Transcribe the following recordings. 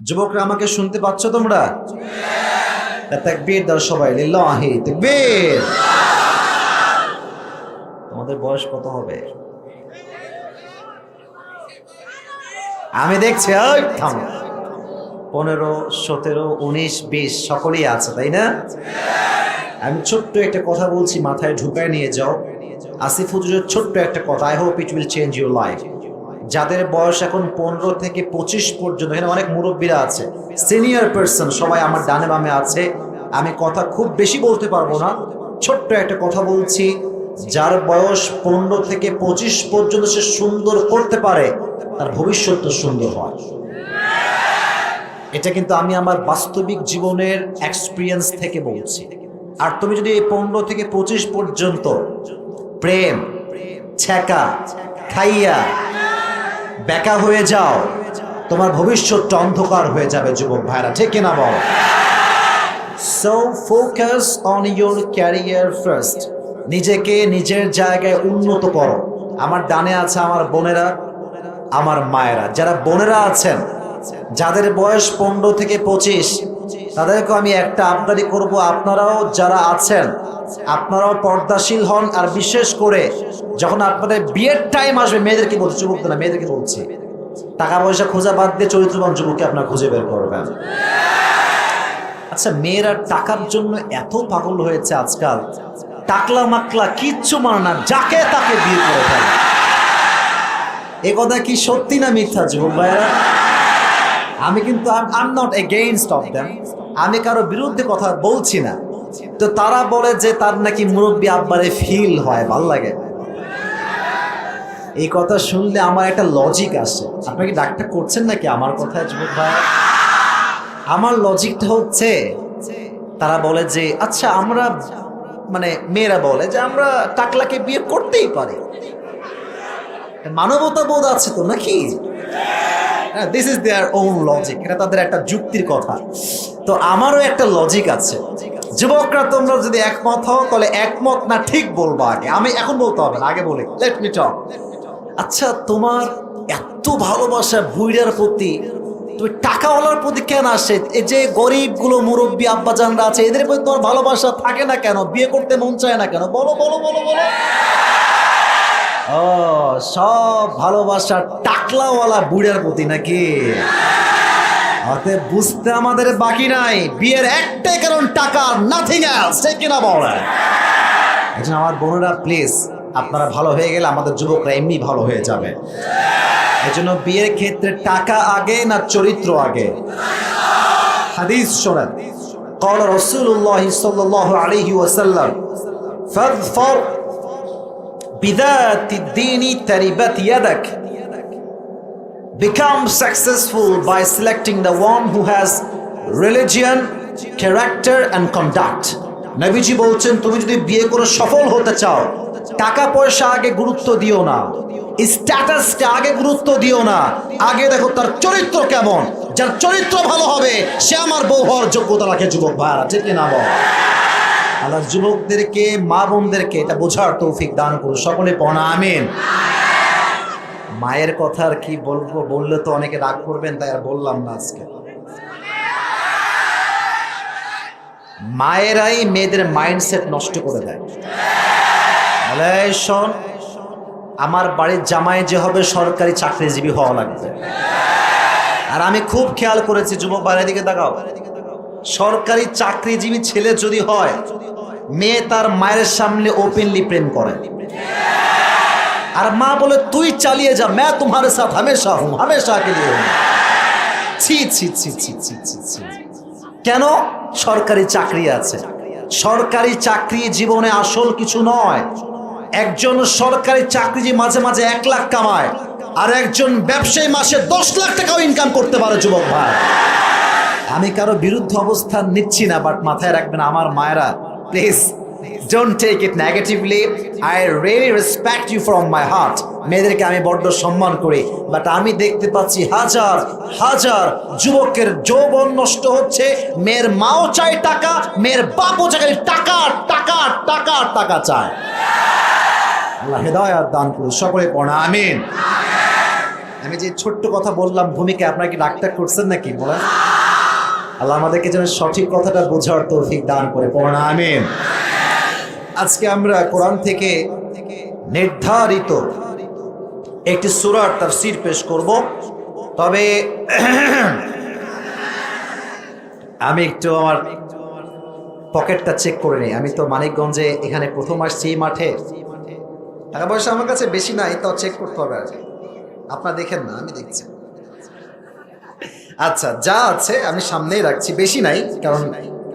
যুবকরা আমাকে শুনতে পাচ্ছ তোমরা? তাকবীর দাও সবাই, লিল্লাহি তাকবীর। তোমাদের বয়স কত হবে? আমি দেখছি 15, 17, 19, 20 সকলেই আছে, তাই না? আমি ছোট্ট একটা কথা বলছি, মাথায় ঢুকায় নিয়ে যাও। আসিফ হুজুরের ছোট্ট একটা কথা, I hope it will change your life. যাদের বয়স এখন 15 থেকে 25 পর্যন্ত, এখানে অনেক মুরব্বীরা আছে, সিনিয়র পারসন সবাই আমার ডানে বামে আছে। আমি কথা খুব বেশি বলতে পারবো না, ছোট্ট একটা কথা বলছি। যার বয়স 15 থেকে 25 পর্যন্ত সে সুন্দর করতে পারে, তার ভবিষ্যৎ তো সুন্দর হয়। এটা কিন্তু আমি আমার বাস্তবিক জীবনের এক্সপিরিয়েন্স থেকে বলছি। আর তুমি যদি এই 15 থেকে 25 পর্যন্ত প্রেম ছ্যাঁকা খাইয়া বেকা হয়ে যাও, তোমার ভবিষ্যৎটা অন্ধকার হয়ে যাবে যুবক ভাইরা, ঠিক কিনা বল? So focus on your career first. নিজেকে নিজের জায়গায় উন্নত করো। আমার ডানে আছে আমার বোনেরা, আমার মায়েরা। যারা বোনেরা আছেন, যাদের বয়স 15 থেকে 25, তাদেরকে আমি একটা আবদারি করব, আপনারাও যারা আছেন আপনারাও পর্দাশীল হন। আর বিশেষ করে যখন আপনাদের বিয়ের টাইম আসবে, মেয়েদেরকে বলছি, যুবকদের না, মেয়েদেরকে বলছি, টাকা পয়সা খোঁজা বাদ দিয়ে চরিত্রবান যুবককে আপনারা খুঁজে বের করবেন। আচ্ছা, মেয়েরা টাকার জন্য এত পাগল হয়েছে আজকাল, টাকলা মাকলা কিচ্ছু মানে না, যাকে তাকে বিয়ে করে ফেলে। এ কথা কি সত্যি না মিথ্যা যুবক ভাইরা? আমি কিন্তু I am not against of them, আমি কারো বিরুদ্ধে কথা বলছি না। তো তারা বলে যে তার নাকি মুরব্বী আব্বারে ফিল হয়, ভাল লাগে। এই কথা শুনলে আমার একটা লজিক আসে। আপনাকে ডাক্তার করছেন নাকি আমার কথায় যুবক ভাই? আমার লজিকটা হচ্ছে, তারা বলে যে আচ্ছা আমরা, মানে মেয়েরা বলে যে আমরা টাকলাকে বিয়ে করতেই পারি, মানবতা বোধ আছে তো নাকি? This is their own logic, এটা তাদের একটা যুক্তির কথা। তো আমারও একটা লজিক আছে। যুবকরা তোমরা যদি একমত হও, তাহলে একমত না ঠিক বলবো আগে, আমি এখন বলতে হবে না, আগে বলি, লেট মি টক। আচ্ছা, তোমার এত ভালোবাসা বুইড়ার প্রতি, তুমি টাকাওয়ালার প্রতি কেন আসে? এই যে গরিবগুলো মুরব্বী আব্বাজানরা আছে, এদের প্রতি তোমার ভালোবাসা থাকে না কেন? বিয়ে করতে মন চায় না কেন? বলো বলো বলো বলো। ও, সব ভালোবাসা টাকলাওয়ালা বুড়ার প্রতি নাকি? অতএব বুঝতে আমাদের বাকি নাই, বিয়ের একটাই কারণ টাকা, নাথিং এলস, ঠিক কিনা বলে? এজন্য আমার বোনেরা প্লিজ, আপনারা ভালো হয়ে গেলে আমাদের যুবকরা এমনি ভালো হয়ে যাবে। এজন্য বিয়ের ক্ষেত্রে টাকা আগে না চরিত্র আগে? হাদিস শোনেন, قال رسول الله صلى الله عليه وسلم فاظفر بذات الدين تربت يدك. Become successful by selecting the one who has religion, character and conduct. নবীজি বলছেন, তুমি যদি বিয়ে করে সফল হতে চাও, টাকা পয়সা আগে গুরুত্ব দিও না, স্ট্যাটাসকে আগে গুরুত্ব দিও না, আগে দেখো তার চরিত্র কেমন। যার চরিত্র ভালো হবে সে আমার বউ হওয়ার যোগ্যতা রাখে যুবক ভাইরা, ঠিক না বল? আল্লাহ যুবকদেরকে, মা বোনদেরকে এটা বোঝার তৌফিক দান করুন, সকলে পড়া আমিন। মায়ের কথা আর কি বলবো, বললে তো অনেকে রাগ করবেন, তাই আর বললাম না আজকে। মায়েরাই মেয়েদের মাইন্ডসেট নষ্ট করে দেয়। শোন, আমার বাড়ির জামাই যে হবে সরকারি চাকরিজীবী হওয়া লাগবে। আর আমি খুব খেয়াল করেছি, যুবক বাইরের দিকে তাকাও, সরকারি চাকরিজীবী ছেলে যদি হয়, মেয়ে তার মায়ের সামনে ওপেনলি প্রেম করে, আর মা বলে তুই চালিয়ে যা, मैं तुम्हारे साथ हमेशा हूं, हमेशा के लिए हूं। ছি ছি ছি ছি ছি ছি ছি। কেন? সরকারি চাকরি আছে। সরকারি চাকরি জীবনে আসল কিছু নয়। একজন সরকারি চাকরিজীবী মাঝে মাঝে 1 লাখ কামায়, আর একজন ব্যবসায়ী মাসে 10 লাখ টাকাও ইনকাম করতে পারে যুবক ভাই। আমি কারো বিরুদ্ধে অবস্থান নিচ্ছি না, বাট মাথায় রাখবেন আমার মায়েরা, please don't take it negatively. I really respect you from my heart. মেয়েদেরকে আমি বড্ড সম্মান করি, বাট আমি দেখতে পাচ্ছি হাজার হাজার যুবকের যৌবন নষ্ট হচ্ছে। মেয়ের মাও চায় টাকা, মেয়ের বাপও চায় টাকা টাকা টাকা টাকা চায়। আল্লাহ হেদায়েত দান করুন, সকলে পড়া আমিন। আমি যে ছোট্ট কথা বললাম ভূমিকা, আপনারা কি ডাক্তার করছেন নাকি বলেন? আল্লাহ আমাদেরকে যেন সঠিক কথাটা বোঝার তৌফিক দান করে, পড়া আমিন। আজকে আমরা কোরআন থেকে নির্ধারিত একটি সূরার তাফসীর পেশ করব। তবে আমি একটু আমার পকেটটা চেক করে নিই। আমি তো মানিকগঞ্জে এখানে প্রথম আসছি এই মাঠে, টাকা পয়সা আমার কাছে বেশি নাই, তাও চেক করতে হবে আর কি। আপনারা দেখেন না, আমি দেখছি। আচ্ছা, যা আছে আমি সামনেই রাখছি, বেশি নাই, কারণ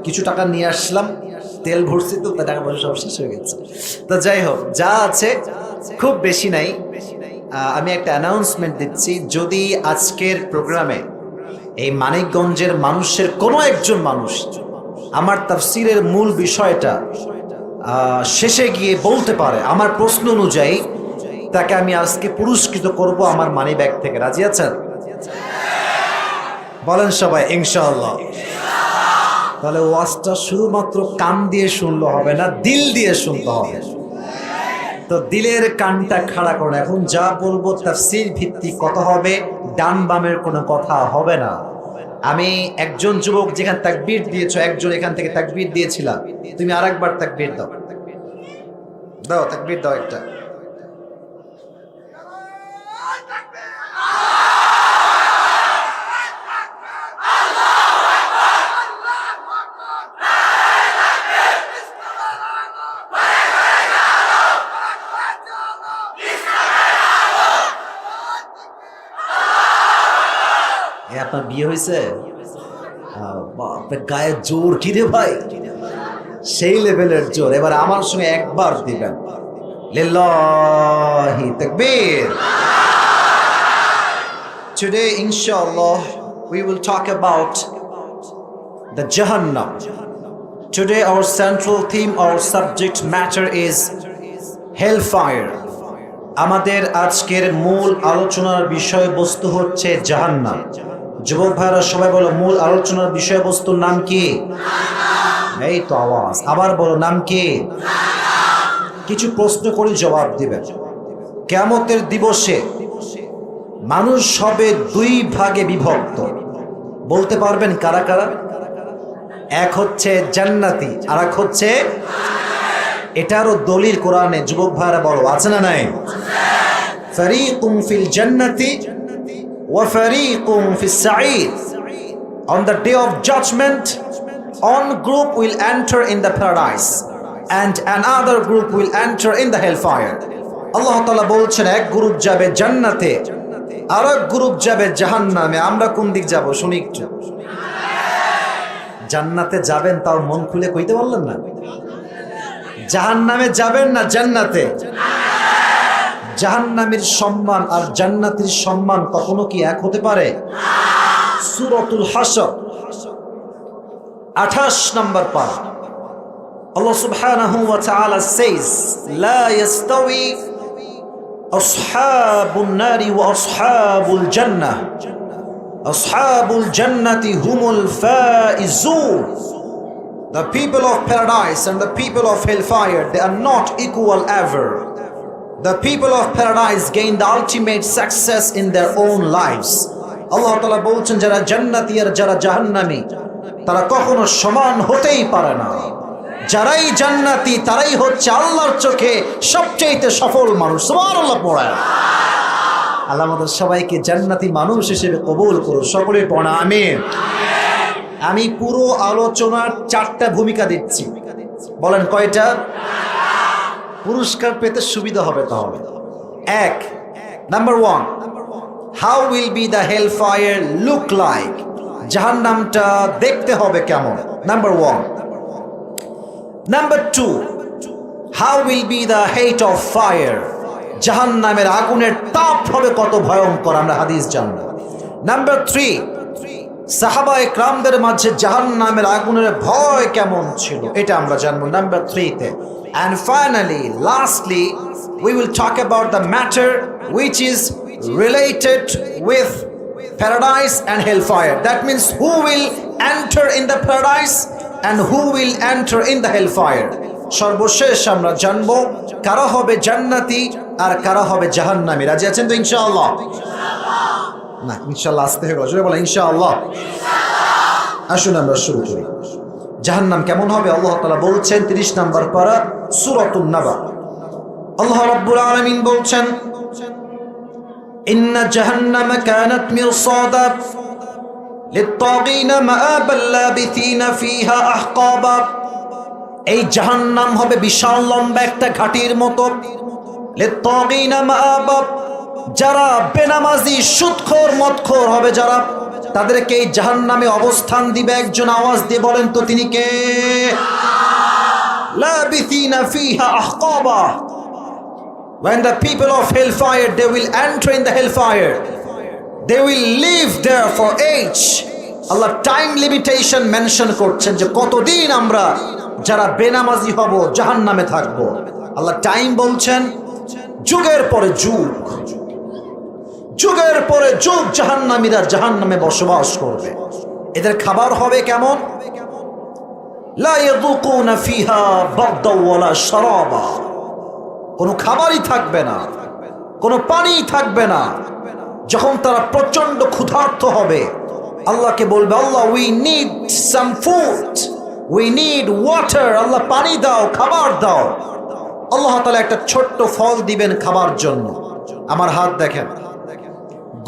কিছু টাকা নিয়ে আসলাম, তেল ভরছি তো, তাই টাকা পয়সা সব শেষ হয়ে গেছে। তো যাই হোক, যা আছে খুব বেশি নাই। আমি একটা অ্যানাউন্সমেন্ট দিচ্ছি, যদি আজকের প্রোগ্রামে এই মানিকগঞ্জের মানুষের কোনো একজন মানুষ আমার তাফসীরের মূল বিষয়টা শেষে গিয়ে বলতে পারে আমার প্রশ্ন অনুযায়ী, তাকে আমি আজকে পুরস্কৃত করব আমার মানি ব্যাগ থেকে। রাজি আছেন? বলেন সবাই ইনশাআল্লাহ। তাহলে ওয়াজটা শুধুমাত্র কান দিয়ে শুনলে হবে না, দিল দিয়ে শুনতে হবে। তো দিলের কানটা খাড়া করুন। এখন যা বলবো তাফসীর ভিত্তিক কথা হবে, ডান বামের কোনো কথা হবে না। আমি একজন যুবক যেখানে তাকবীর দিয়েছো, একজন এখান থেকে তাকবীর দিয়েছিলাম, তুমি আরেকবার তাকবীর দাও, দাও তাকবীর দাও একটা। আপনার বিয়ে হয়েছে? গায়ে জোর কি রে ভাই, সেই লেভেলের জোর। এবার আমার সঙ্গে একবার দিবেন, লিল্লাহি তাকবীর। Today inshallah we will talk about the Jahannam. Today our central theme, our subject matter is hellfire. আমাদের আজকের মূল আলোচনার বিষয়বস্তু হচ্ছে জাহান্নাম। যুবক ভাইরা সবাই বলো, মূল আলোচনার বিষয়বস্তুর নাম কি? এই তো আওয়াজ, আবার বলো, নাম কি? কিছু প্রশ্ন করি, জবাব দিবেন। কিয়ামতের দিবসে মানুষ হবে দুই ভাগে বিভক্ত। বলতে পারবেন কারা কারা? এক হচ্ছে জান্নাতি, আর এক হচ্ছে, এটারও দলিল কোরআনে। যুবক ভাইরা বলো, আছে না নাই? ফারীকুম ফিল জান্নাতি ওয়া ফারীকুম ফিস Saeed. On the day of judgment, one group will enter in the paradise and another group will enter in the hellfire. আল্লাহ তাআলা বলছেন, এক গ্রুপ যাবে জান্নাতে, আর এক গ্রুপ যাবে জাহান্নামে। আমরা কোন দিক যাব শুনি একটু। জান্নাতে যাবেন, তাও মন খুলে কইতে পারলেন না? জাহান্নামে যাবেন না জান্নাতে? জাহান্নামের সম্মান আর জান্নাতের সম্মান কখনো কি এক হতে পারে? সূরাতুল হাশর 28 নম্বর পারা, আল্লাহ সুবহানাহু ওয়া তাআলা says, লা ইয়াস্তাওয়ি আসহাবুন নারি ওয়া আসহাবুল জান্নাহ, আসহাবুল জান্নাতি হুমুল Faizun. The people of paradise and the people of hellfire, they are not equal ever. The people of paradise gain the ultimate success in their own lives. Allah Ta'ala বলছেন, যারা জান্নাতি আর যারা জাহান্নামী, তারা কখনো সমান হতেই পারে না। যারাই জান্নাতি তারাই হচ্ছে আল্লাহর চোখে সবচেয়ে সফল মানুষ। সুবহানাল্লাহ পড়েন। আল্লাহ আমাদের সবাইকে জান্নাতি মানুষ হিসেবে কবুল করুন। সকলে পড়া আমিন। আমি পুরো আলোচনার 4টা ভূমিকা দিচ্ছি। বলেন কয়টা? পুরস্কার পেতে সুবিধা হবে তাহলে। এক, number 1, how will be the hellfire look like? জাহান্নামটা দেখতে হবে কেমন? Number 1। Number 2, how will be the heat of fire? জাহান্নামের আগুনের তাপ হবে কত ভয়ঙ্কর, আমরা হাদিস জানবো। নাম্বার 3, সাহাবায়ে কেরামদের মাঝে জাহান্নামের আগুনের ভয় কেমন ছিল, এটা আমরা জানবো নাম্বার 3 তে। And finally, lastly, we will talk about the matter which is related with paradise and hellfire. That means who will enter in the paradise and who will enter in the hellfire. সর্বশেষ আমরা জানবো কারা হবে জান্নাতি আর কারা হবে জাহান্নামী। রাজি আছেন তো ইনশাআল্লাহ? না, ইনশাআল্লাহ আসতে হবে, জোরে বলেন ইনশাআল্লাহ। আসুন আমরা শুরু করি। জাহান্নাম কেমন হবে আল্লাহ তাআলা বলছেন 30 নম্বর পারা সূরাতুন নাবা। আল্লাহ রাব্বুল আলামিন বলছেন, ইন্না জাহান্নামা কানাত মিরসাদা লিত-তাগিনা মাআবাল লাবিথিনা ফিহা আহকাবা। এই জাহান্নাম হবে বিশাল লম্বা একটা ঘাটির মতো। লিত-তাগিনা মাআবা, যারা বেনামাজি সুদখোর মদখোর হবে যারা, তাদেরকে এই জাহান্নামে অবস্থান দিবে একজন। আওয়াজ দিয়ে বলেন তো তিনি কে? লাবিথিনা ফিহা আহকাবা। When the people of hellfire, they will enter in the hellfire, they will live there for age. Allah time limitation mention করছেন যে কতদিন আমরা যারা বেনামাজি হব জাহান্নামে থাকব। আল্লাহ টাইম বলছেন যুগের পরে যুগ, যুগের পরে যুগ জাহান্নামীরা জাহান্নামে বসবাস করবে। এদের খাবার হবে কেমন? লা ইয়াযুকুনা ফিহা বারদা ওয়ালা শারাবা। কোনো খাবারই থাকবে না, কোনো পানি থাকবে না। যখন তারা প্রচন্ড ক্ষুধার্ত হবে, আল্লাহকে বলবে, Allah we need some food, we need water. Allah পানি দাও, খাবার দাও। আল্লাহ তাআলা একটা ছোট্ট ফল দিবেন খাবার জন্য। আমার হাত দেখেন,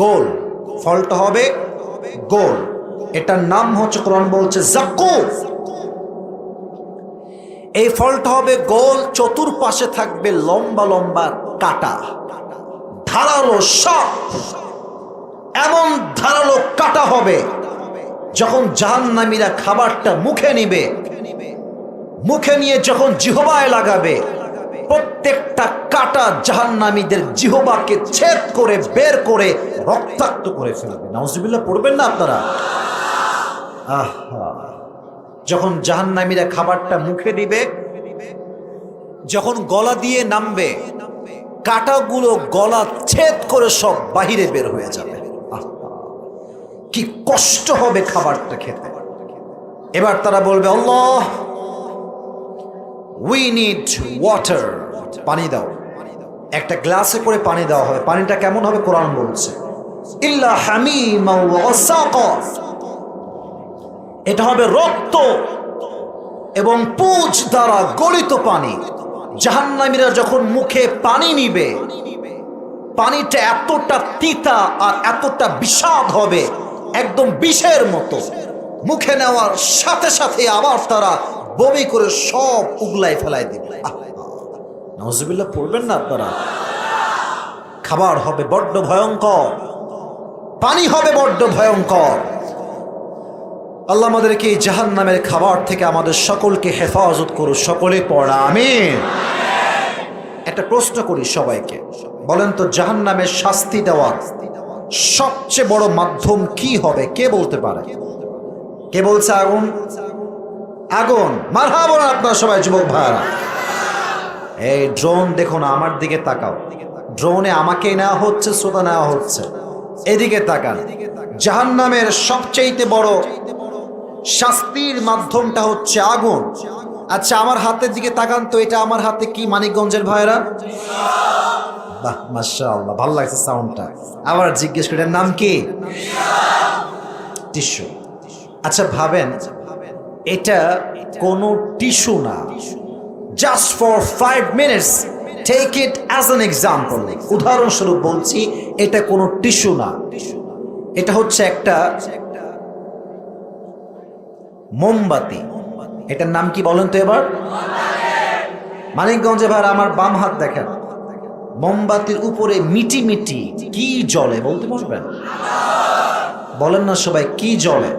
গোল, ফলটা হবে গোল। এটার নাম হচ্ছে, কোরআন বলছে যাকুম। এই ফলটা হবে গোল, চতুর্পাশে থাকবে লম্বা লম্বা কাঁটা, ধারালো সাপ। এমন ধারালো কাঁটা হবে, যখন জাহান্নামীরা খাবারটা মুখে নিবে, মুখে নিয়ে যখন জিহ্বায় লাগাবে, প্রত্যেকটা কাঁটা জাহান্নামীদের জিহ্বাকে ছেদ করে বের করে রক্তাক্ত করে ফেলবে। নাউজুবিল্লাহ পড়বেন না আপনারা? আহা, যখন জাহান্নামীরা খাবারটা মুখে দিবে, যখন গলা দিয়ে নামবে, কাঁটাগুলো গলা ছেদ করে সব বাহিরে বের হয়ে যাবে। কি কষ্ট হবে খাবারটা খেতে। এবার তারা বলবে, আল্লাহ উই নিড ওয়াটার, পানি দাও। একটা গ্লাসে করে পানি দেওয়া হবে। পানিটা কেমন হবে? কোরআন বলছে ইল্লা হামিমা ওয়া গাসাকা। এটা হবে রক্ত এবং পুঁজ দ্বারা গলিত পানি। জাহান্নামীরা যখন মুখে পানি নিবে, পানিটা এতটা তিতা আর এতটা বিষাদ হবে, একদম বিষের মতো। মুখে নেওয়ার সাথে সাথে আবার তারা বমি করে সব উগলাই ফেলাই দিবে। নাউজুবিল্লাহ পড়বেন না আপনারা? খাবার হবে বড্ড ভয়ঙ্কর, পানি হবে বড্ড ভয়ঙ্কর। আল্লাহ আমাদেরকে এই জাহান্নামের খাবার থেকে আমাদের সকলকে হেফাজত করুন। সকলে পড়া আমিন। একটা প্রশ্ন করি সবাইকে, বলেন তো জাহান্নামের শাস্তি দেওয়ার সবচেয়ে বড় মাধ্যম কি হবে? কে বলতে পারে? কে বলছে? আগুন। আগুন। মারহাবা বলেন আপনারা সবাই, যুবক ভাইরা। এই ড্রোন দেখো না, আমার দিকে তাকাও। ড্রোনে আমাকে নেওয়া হচ্ছে, শ্রোতা নেওয়া হচ্ছে। এদিকে তাকান। জাহান্নামের সবচেয়ে বড় শাস্তির মাধ্যমটা হচ্ছে আগুন। আচ্ছা, আমার হাতের দিকে তাকান তো। এটা আমার হাতে কি? মানিকগঞ্জের ভাইরা? বাহ, মাশাআল্লাহ, ভালো লাগছে সাউন্ডটা। আবার জিজ্ঞেস করি, এটার নাম কি? টিস্যু। আচ্ছা ভাবেন, এটা কোনো টিস্যু না। Just for 5 minutes, take it as an example. উদাহরণস্বরূপ বলছি, এটা কোনো টিস্যু না। এটা হচ্ছে একটা মোমবাতি। এটার নাম কি বলেন তো এবার? মানিকগঞ্জে ভাই আমার বাম হাত দেখেন, মোমবাতির উপরে মিটি মিটি কি জ্বলে বলতে পারবেন? বলেন না সবাই, কি জ্বলে?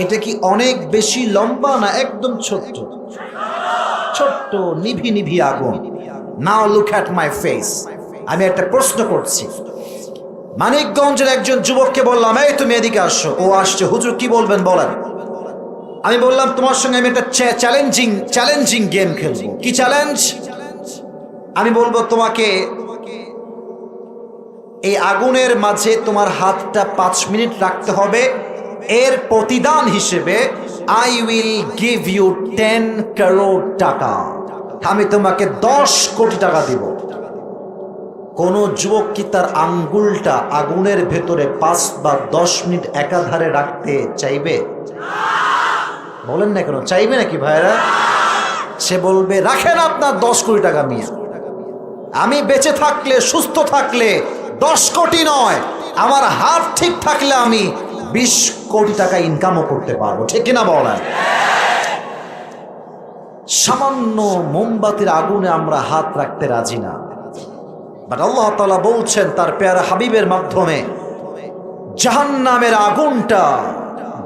এটা কি অনেক বেশি লম্বা না একদম ছোট্ট? ছোট্ট নিভি নিভি আগুন। নাও লুক অ্যাট মাই ফেস। আমি একটা প্রশ্ন করছি। মানিকগঞ্জের একজন যুবককে বললাম, এই তুমি এদিকে আসো। ও আসছে। হুজুর কি বলবেন বলেন? আমি বললাম, তোমার সঙ্গে আমি একটা চ্যালেঞ্জিং গেম খেলবো। কি চ্যালেঞ্জ? আমি বলবো তোমাকে এই আগুনের মাঝে তোমার হাতটা 5 মিনিট রাখতে হবে। এর প্রতিদান হিসেবে I will give you 10 crore টাকা। আমি তোমাকে 10 কোটি টাকা দিব। কোন যুবক কি তার আঙ্গুলটা আগুনের ভেতরে 5 বা 10 মিনিট একাধারে রাখতে চাইবে? বলেন না কেন, চাইবে নাকি ভাইরা? সে বলবে রাখেন আপনার 10 কোটি টাকা মিয়া, আমি বেঁচে থাকলে, সুস্থ থাকলে 10 কোটি নয়, আমার হাত ঠিক থাকলে আমি 20 কোটি টাকা ইনকামও করতে পারবো, ঠিক কিনা বলেন? সামান্য মোমবাতির আগুনে আমরা হাত রাখতে রাজি না, বাট আল্লাহ তাআলা বলছেন তার পেয়ারা হাবিবের মাধ্যমে জাহান্নামের আগুনটা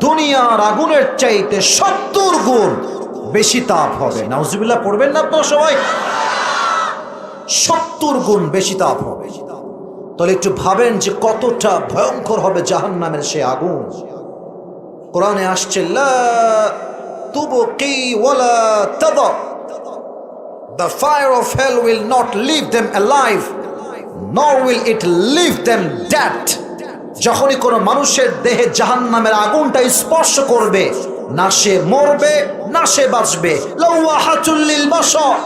দুনিয়ার আগুনের চাইতে 70 গুণ বেশি তাপ হবে। নাউজুবিল্লাহ পড়বেন না আপনারা সবাই? 70 গুণ বেশি তাপ হবে। তাহলে একটু ভাবেন যে কতটা ভয়ঙ্কর হবে জাহান্নামের সেই আগুন। কোরআনে আসছে লা তুবকি ওয়ালা তাদা, the fire of hell will not leave them alive nor will it leave them dead. যখনই কোনো মানুষের দেহে জাহান্নামের আগুনটা স্পর্শ করবে, না সে মরবে না সে বাঁচবে। লাওয়াহাতুল লিল Bashar,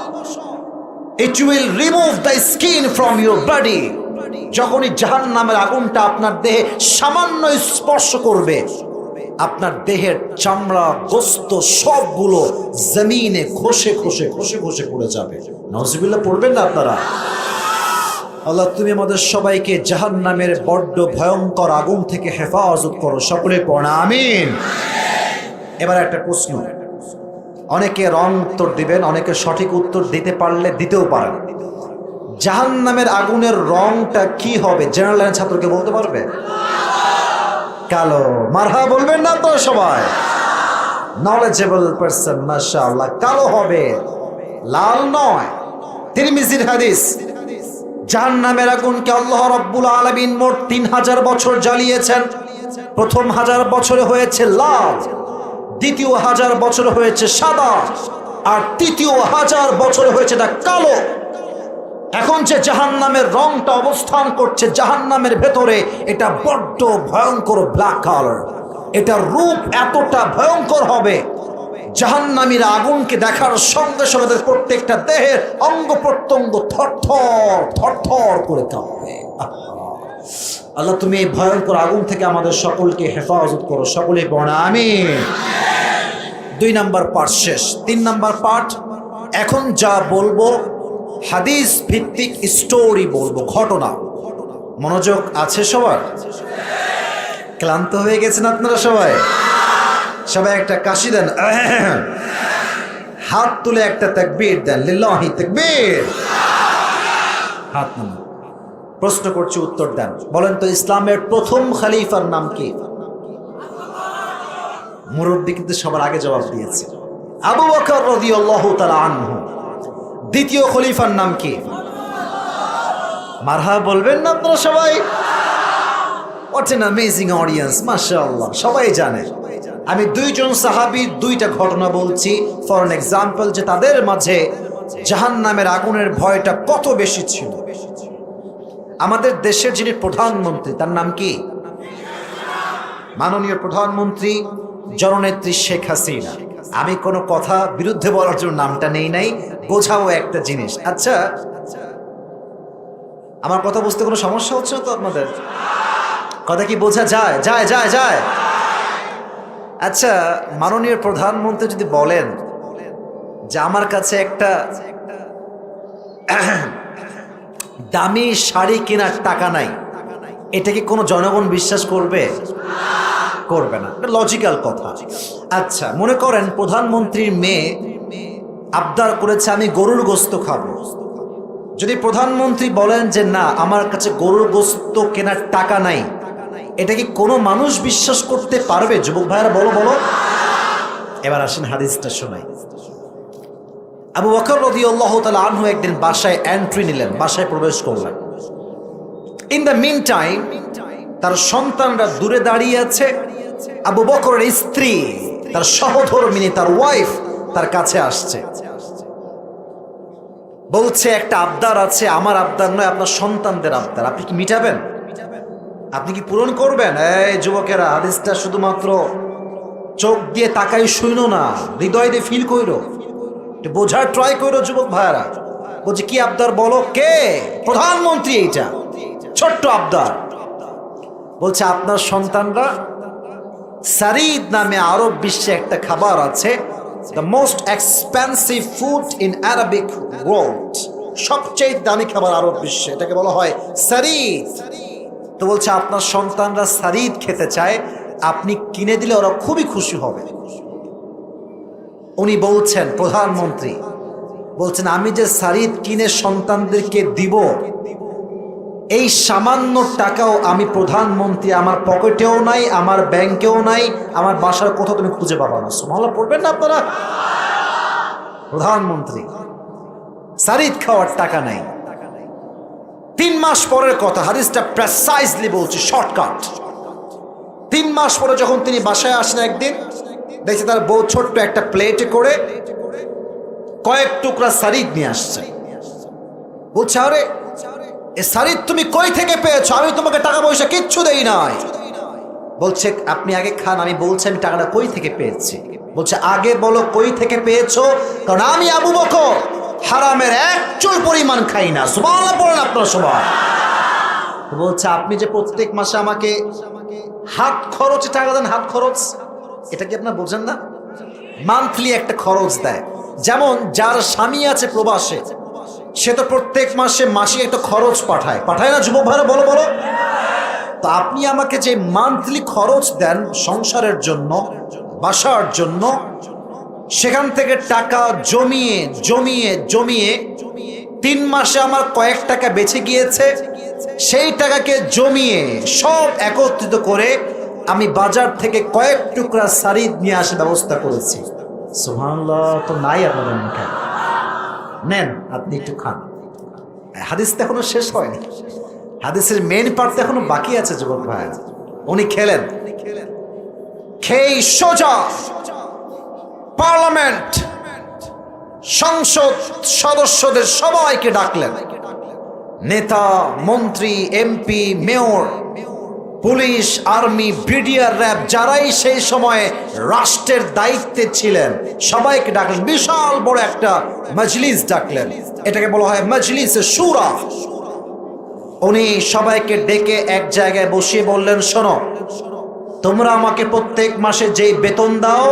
it will remove the skin from your body. যখনই জাহান্নামের আগুনটা আপনার দেহে সামান্য স্পর্শ করবে, আপনার দেহের চামড়া গোস্ত সবগুলো জমিনে খসে খসে খসে খসে পড়ে যাবে। নাউজুবিল্লাহ পড়বেন না আপনারা? আল্লাহ তুমি আমাদের সবাইকে জাহান্নামের বড্ড ভয়ঙ্কর আগুন থেকে হেফাজত করো, সকলে পড়ুন আমিন। এবার একটা প্রশ্ন, অনেকে রং উত্তর দিবেন, অনেকে সঠিক উত্তর দিতে পারলে দিতেও পারেন। জাহান্নামের আগুনের রংটা কি হবে? জেনারেল লাইনের ছাত্রকে বলতে পারবে? কালো। মারহা বলবেন না তো সবাই? নলেজেবল পারসন, মাশাআল্লাহ। কালো হবে, লাল নয়। তিরমিজির হাদিস, জাহান্নামের আগুনকে আল্লাহ রাব্বুল আলামিন মোট 3000 বছর জ্বালিয়েছেন। প্রথম 1000 বছরে হয়েছে লাল, দ্বিতীয় 1000 বছরে হয়েছে সাদা, আর তৃতীয় 1000 বছরে হয়েছে এটা কালো। এখন যে জাহান্নামের রংটা অবস্থান করছে জাহান্নামের ভেতরে, এটা বড্ড ভয়ঙ্কর ব্ল্যাক কালার। এটার রূপ এতটা ভয়ঙ্কর হবে, জাহান্নামীর আগুনকে দেখার সঙ্গে সঙ্গে তাদের প্রত্যেকটা দেহের অঙ্গ প্রত্যঙ্গ থরথর থরথর করে কাঁপবে। আল্লাহ তুমি এই ভয়ঙ্কর আগুন থেকে আমাদের সকলকে হেফাজত করো, সকলে পড়া আমিন। 2 নাম্বার পার্ট শেষ। 3 নাম্বার পার্ট, এখন যা বলবো হাদিস ভিত্তিক স্টোরি বলবো, ঘটনা। মনোযোগ আছে সবার? ক্লান্ত হয়ে গেছেন আপনারা সবাই? সবাই একটা কাশি দেন, হাত তুলে একটা তাকবীর দেন, লিল্লাহি তাকবীর। হাত নামান। প্রশ্ন করছি, উত্তর দেন। বলেন তো ইসলামের প্রথম খলিফার নাম কি? মুরব্বী কিন্তু সবার আগে জবাব দিয়েছে, আবু বকর রাদিয়াল্লাহু তাআলা আনহু। দ্বিতীয় খলিফার নাম কি? মারহাবা বলবেন না আপনারা সবাই? What an amazing audience, মাশাআল্লাহ, সবাই জানে। আমি 2 জন সাহাবীর 2টা ঘটনা বলছি ফর অ্যান এক্সাম্পল, যে তাদের মাঝে জাহান্নামের আগুনের ভয়টা কত বেশি ছিল। আমাদের দেশের যিনি প্রধানমন্ত্রী, তার নাম কি? মাননীয় প্রধানমন্ত্রী জননেত্রী শেখ হাসিনা। আমি কোনো কথা বিরুদ্ধে বলার জন্য নামটা নেই নাই, বোঝাও একটা জিনিস। আচ্ছা, আমার কথা বুঝতে কোনো সমস্যা হচ্ছে না তো আপনাদের? কথা কি বোঝা যায়? যায় যায় যায় আচ্ছা, মাননীয় প্রধানমন্ত্রী যদি বলেন যে আমার কাছে একটা দামি শাড়ি কেনার টাকা নাই, এটা কি কোনো জনগণ বিশ্বাস করবে? করবে না, এটা লজিক্যাল কথা। আচ্ছা, মনে করেন প্রধানমন্ত্রীর মেয়ে আবদার করেছে আমি গরুর গোশত খাবো। যদি প্রধানমন্ত্রী বলেন যে না আমার কাছে গরুর গোশত কেনার টাকা নাই, এটা কি কোনো মানুষ বিশ্বাস করতে পারবে? যুবক ভাইরা বলো বলো। এবার আসেন হাদিসটা শোনাই। আবু বকর রাদিয়াল্লাহু তাআলা আনহু একদিন বাসায় এন্ট্রি নিলেন, বাসায় প্রবেশ করলেন। ইন দ্য মিন টাইম তার সন্তানরা দূরে দাঁড়িয়ে আছে। আবু বকরের স্ত্রী, তার সহধর্মিনী, তার ওয়াইফ তার কাছে আসছে, বলছে একটা আবদার আছে, আমার আবদার নয়, আপনার সন্তানদের আবদার। আপনি কি মিটাবেন? আপনি কি পূরণ করবেন? এই যুবকেরা, হাদিসটা শুধুমাত্র চোখ দিয়ে তাকাই শুইনো না, হৃদয় দিয়ে ফিল কইরো, বোঝার ট্রাই করো যুবক ভাইরা। বলছে কি আবদার বলো? কে? প্রধানমন্ত্রী। এইটা ছোট্ট আবদার। বলছে আপনার সন্তানরা সারিদ নামে আরব বিশ্বে একটা খাবার আছে, the most expensive food in Arabic world, সবচেয়ে দামি খাবার আরব বিশ্বে, এটাকে বলা হয় সারিদ। তো বলছে আপনার সন্তানরা সারিদ খেতে চায়, আপনি কিনে দিলে ওরা খুবই খুশি হবে। উনি বলছেন, প্রধানমন্ত্রী বলছেন, আমি যে সারিদ কিনে সন্তানদেরকে দিব, এই সামান্য টাকাও আমি প্রধানমন্ত্রী, আমার পকেটেও নাই, আমার ব্যাংকেও নাই, আমার বাসার কোথাও তুমি খুঁজে পাবা না। সুবহানাল্লাহ পড়বেন না আপনারা? প্রধানমন্ত্রী সারিদ খাওয়ার টাকা নাই। 3 মাস পরের কথা, হাদিসটা প্রেসাইজলি বলছি, শর্টকাট। 3 মাস পরে যখন তিনি বাসায় আসেন, একদিন দেখছে তার বউ ছোট্ট একটা প্লেটে করে কয়েক টুকরা সারিদ নিয়ে আসছে। বলছে, আরে এ সারিদ তুমি কই থেকে পেয়েছো? আমি তোমাকে টাকা পয়সা কিচ্ছু দেই নাই। বলছে আপনি আগে খান, আমি বলছি আমি টাকাটা কই থেকে পেয়েছি। বলছে আগে বলো কই থেকে পেয়েছো, কারণ আমি আবু বকর হারামের এক চুল পরিমাণ খাই না। সুবহানাল্লাহ পড়েন আপনারা সবাই। বলছে আপনি যে প্রত্যেক মাসে আমাকে হাত খরচে টাকা দেন, হাত খরচ, এটা কি আপনারা বোঝেন না? মান্থলি একটা খরচ দেয়। যেমন যার স্বামী আছে প্রবাসে, সে তো প্রত্যেক মাসে মাসিক একটা খরচ পাঠায়, পাঠায় না যুবক ভাইরা? বলো বলো। তো আপনি আমাকে যে মান্থলি খরচ দেন সংসারের জন্য, বাসার জন্য, সেখান থেকে টাকা জমিয়ে জমিয়ে জমিয়ে 3 মাসে আমার কয়েক টাকা বেঁচে গিয়েছে। সেই টাকাকে জমিয়ে সব একত্রিত করে আমি বাজার থেকে কয়েক টুকরা সারিদ নিয়ে আসার ব্যবস্থা করেছি। সুবহানাল্লাহ। তো নাই আপনাদের মুখে, নেন আপনি একটু খান। হাদিসটা এখনো শেষ হয়নি, হাদিসের মেন পার্টটা এখনো বাকি আছে যুবক ভাই। উনি খেলেন, খেয়ে সোজা পার্লামেন্ট, সংসদ সদস্যদের সবাইকে ডাকলেন, নেতা, মন্ত্রী, MP, mayor, police, army, BDR, RAB, যারাই সেই সময়ে রাষ্ট্রের দায়িত্বে ছিলেন সবাইকে ডাকলেন। বিশাল বড় একটা মজলিস ডাকলেন, এটাকে বলা হয় মজলিসে শুরা। উনি সবাইকে ডেকে এক জায়গায় বসিয়ে বললেন, শোনো, তোমরা আমাকে প্রত্যেক মাসে যেই বেতন দাও,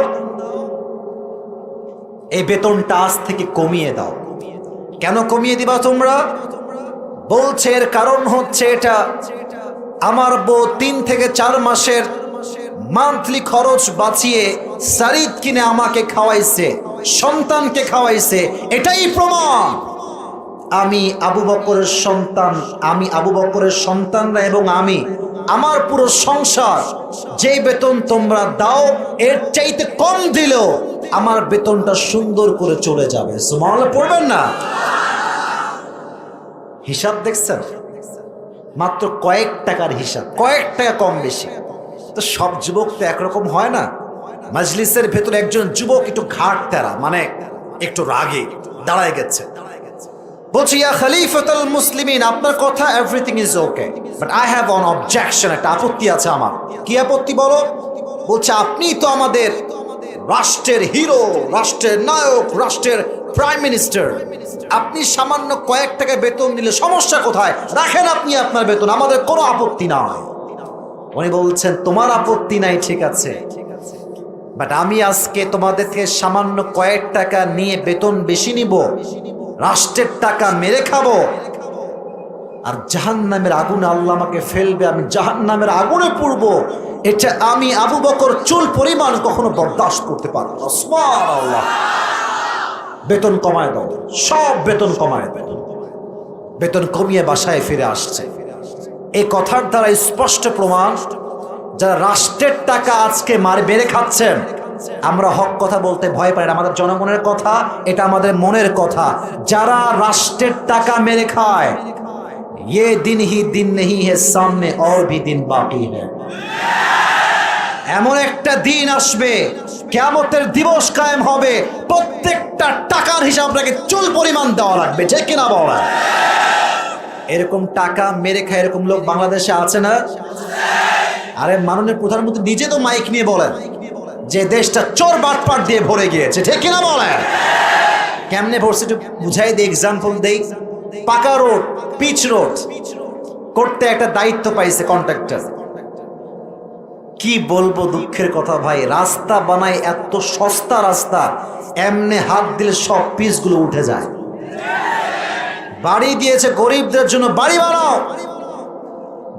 এই বেতনটা আজ থেকে কমিয়ে দাও। কেন কমিয়ে দিবা তোমরা? বলছে এর কারণ হচ্ছে এটা, আমার বউ 3 থেকে 4 মাসের মান্থলি খরচ বাঁচিয়ে সারিদ কিনে আমাকে খাওয়াইছে, সন্তানকে খাওয়াইছে, এটাই প্রমাণ আমি আবু বকরের সন্তান, আমি আবু বকরের সন্তানরা এবং আমি, আমার পুরো সংসার যেই বেতন তোমরা দাও এর চাইতে কম দিলেও আমার বেতনটা সুন্দর করে চলে যাবে। সুবহানাল্লাহ পড়বেন না? হিসাব দেখছেন? মাত্র কয়েক টাকার হিসাব, কয়েক টাকা কম বেশি। তো সব যুবক তো একরকম হয় না। মজলিসের ভেতরে একজন যুবক একটু ঘাট তেরা, মানে একটু রাগে দাঁড়ায় গেছে। বলছি, ইয়া খলিফাতুল মুসলিমিন, আপনার কথা everything is okay, but I have on objection, একটা আপত্তি আছে আমার। কি আপত্তি বলো? বলছে আপনি তো আমাদের রাষ্ট্রের হিরো, রাষ্ট্রের নায়ক, রাষ্ট্রের প্রাইম মিনিস্টার, আপনি সামান্য কয়েক টাকা বেতন দিলে সমস্যা কোথায়? রাখেন আপনি আপনার বেতন, আমাদের কোনো আপত্তি নাই। উনি বলছেন তোমার আপত্তি নাই, ঠিক আছে, বাট আমি আজকে তোমাদের থেকে সামান্য কয়েক টাকা নিয়ে বেতন বেশি নিব, রাষ্ট্রের টাকা মেরে খাবো, আর জাহান্নামের আগুনে আল্লাহ আমাকে ফেলবে, আমি জাহান্নামের আগুনে পড়বো, এটা আমি আবু বকর চুল পরিমাণ কখনো বরদাস্ত করতে পারবো না। সুবহানাল্লাহ। বেতন কমায় দাও, সব বেতন কমায় দাও। বেতন কমিয়ে বাসায় ফিরে আসছে। এই কথার দ্বারা স্পষ্ট প্রমাণ, যারা রাষ্ট্রের টাকা আজকে মেরে খাচ্ছেন, আমরা হক কথা বলতে ভয় পাই না, আমাদের জনগণের কথা, এটা আমাদের মনের কথা। যারা রাষ্ট্রের টাকা মেরে খায়, ये दिन ही दिन नहीं है, सामने और भी दिन बाकी है। এমন একটা দিন আসবে, কিয়ামতের দিবস কায়েম হবে, প্রত্যেকটা টাকার হিসাব আপনাকে চুল পরিমাণ দেওয়া লাগবে, ঠিক কিনা বলা? এরকম টাকা মেরে খায় এরকম লোক বাংলাদেশে আছে না? আরে মাননীয় প্রধানমন্ত্রী নিজে তো মাইক নিয়ে বলেন যে দেশটা চোর বাটপাট দিয়ে ভরে গিয়েছে, ঠিক কিনা বলেন? কেমনে ভরছে একটু বুঝাই দেই, এক্সাম্পল দেই। পাকা রোড, পিচ রোড করতে একটা দায়িত্ব পাইছে কন্ট্রাক্টর। কি বলবো দুঃখের কথা ভাই, রাস্তা বানায় এত সস্তা রাস্তা, এমনে হাত দিলে সব পিচগুলো উঠে যায়। বাড়ি দিয়েছে গরিবদের জন্য, বাড়ি বানাও,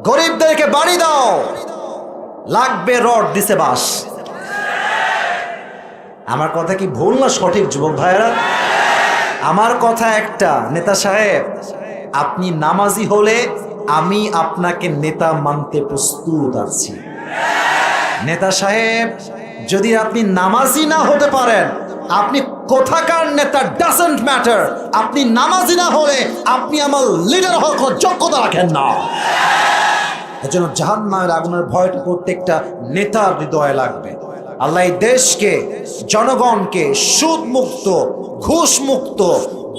গরিবদেরকে বাড়ি দাও, লাগবে রড, দিছে বাস। আমার কথা কি ভুল না সঠিক যুবক ভাইয়েরা? আমার কথা একটা, নেতা সাহেব আপনি নামাজি হলে আমি আপনাকে নেতা মানতে প্রস্তুত আছি। নেতা সাহেব যদি আপনি নামাজি না হতে পারেন, আপনি কোথাকার নেতা ডাজন্ট ম্যাটার, আপনি নামাজি না হলে আপনি আমার লিডার হওয়ার কোনো যোগ্যতা রাখেন না। এজন্য জাহান্নামের আগুনের ভয়টা প্রত্যেকটা নেতার হৃদয়ে লাগবে। আল্লাহ এই দেশকে, জনগণকে সুদ মুক্ত, ঘুষ মুক্ত,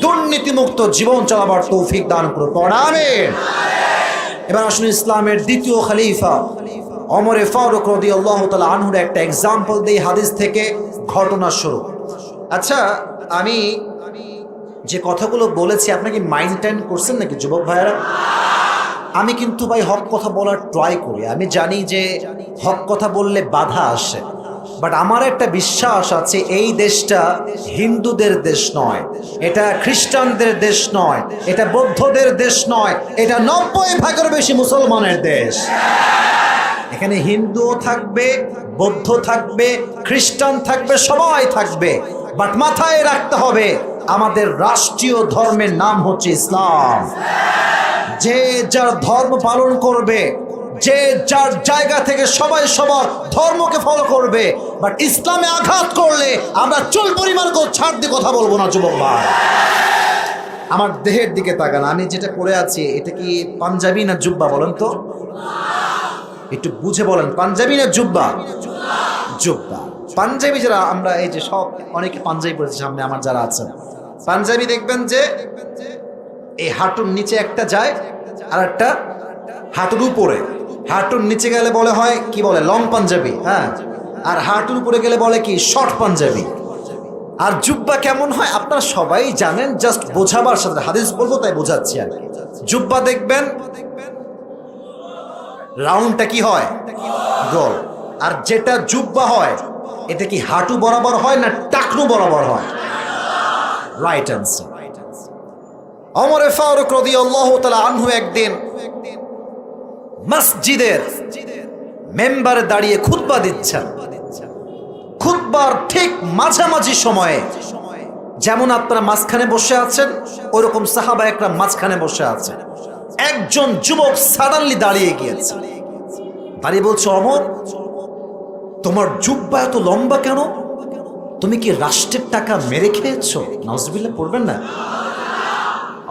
দুর্নীতি মুক্ত জীবন চালাবার তৌফিক দান করুন, আমিন। এবার আসুন ইসলামের দ্বিতীয় খলিফা ওমরে ফারুক রাদিয়াল্লাহু তাআলা আনহুর একটা এক্সাম্পল দেই হাদিস থেকে, ঘটনা শুরু। আচ্ছা, আমি যে কথাগুলো বলেছি আপনাকে মাইন্ডটাইন করছেন নাকি যুবক ভাইয়েরা? আমি কিন্তু ভাই হক কথা বলার ট্রাই করি। আমি জানি যে হক কথা বললে বাধা আসে, বাট আমার একটা বিশ্বাস আছে, এই দেশটা হিন্দুদের দেশ নয়, এটা খ্রিস্টানদের দেশ নয়, এটা বৌদ্ধদের দেশ নয়, এটা 90% বেশি মুসলমানের দেশ। এখানে হিন্দুও থাকবে, বৌদ্ধ থাকবে, খ্রিস্টান থাকবে, সবাই থাকবে, বাট মাথায় রাখতে হবে আমাদের রাষ্ট্রীয় ধর্মের নাম হচ্ছে ইসলাম। যে যার ধর্ম পালন করবে, যে যার জায়গা থেকে সবাই সবার ধর্মকে ফলো করবে, বাট ইসলামে আঘাত করলে আমরা চুল পরিমাণ ছাড় দিয়ে কথা বলবো না যুবক ভাই। আমার দেহের দিকে তাকান, আমি যেটা পরে আছি এটা কি পাঞ্জাবি না জুব্বা বলেন তো? একটু বুঝে বলেন, পাঞ্জাবি না জুব্বা? জুব্বা। পাঞ্জাবি যারা আমরা, এই যে সব অনেকে পাঞ্জাবি পরেছে সামনে আমার যারা আছেন, পাঞ্জাবি দেখবেন যে এই হাঁটুর নিচে একটা যায় আর একটা হাঁটুর উপরে। হাঁটুর নিচে গেলে বলে হয় কি বলে লং পাঞ্জাবি, হ্যাঁ, আর হাঁটুর উপরে গেলে বলে কি শর্ট পাঞ্জাবি। আর জুব্বা কেমন হয় আপনারা সবাই জানেন, জাস্ট বোঝাবার সাথে হাদিস বলবো তাই বোঝাচ্ছি আর কি। জুব্বা দেখবেন রাউন্ডটা কি হয়, গোল। আর যেটা জুব্বা হয় এটা কি হাঁটু বরাবর হয় না টাকনু বরাবর হয়? Right answer. ওমর ফারুক রাদিয়াল্লাহু তাআলা আনহু একদিন মসজিদের মেম্বারে দাঁড়িয়ে খুতবা দিচ্ছেন। খুতবার ঠিক মাঝামাঝি সময়ে, যেমন আপনারা মাঝখানে বসে আছেন ওইরকম সাহাবা একরাম মাঝখানে বসে আছেন, একজন যুবক সাডেনলি দাঁড়িয়ে গিয়েছে, দাঁড়িয়ে বলছে, ওমর তোমার জুব্বা এত লম্বা কেন? তুমি কি রাষ্ট্রের টাকা মেরে খেয়েছো? নাউজুবিল্লাহ পড়বেন না।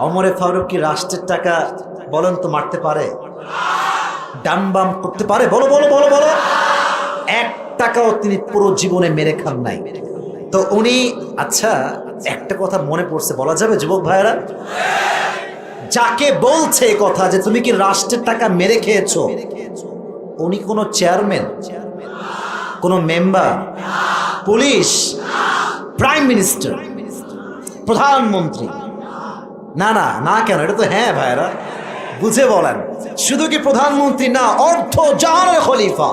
ওমরে ফারুক কি রাষ্ট্রের টাকা বলেন তো মারতে পারে? ডান বাম করতে পারে? বলো বলো বলো বলো। 1 টাকাও তিনি পুরো জীবনে মেরে খান নাই। তো উনি, আচ্ছা একটা কথা মনে পড়ছে, বলা যাবে যুবক ভাইয়েরা? যাকে বলছে কথা যে তুমি কি রাষ্ট্রের টাকা মেরে খেয়েছো, উনি কোনো চেয়ারম্যান, কোনো মেম্বার, পুলিশ, প্রাইম মিনিস্টার, প্রধানমন্ত্রী? না না না, কেন? এটা তো হ্যাঁ ভাইরা, বুঝে বলেন। শুধু কি প্রধানমন্ত্রী না, অর্ধ জাহানের খলিফা।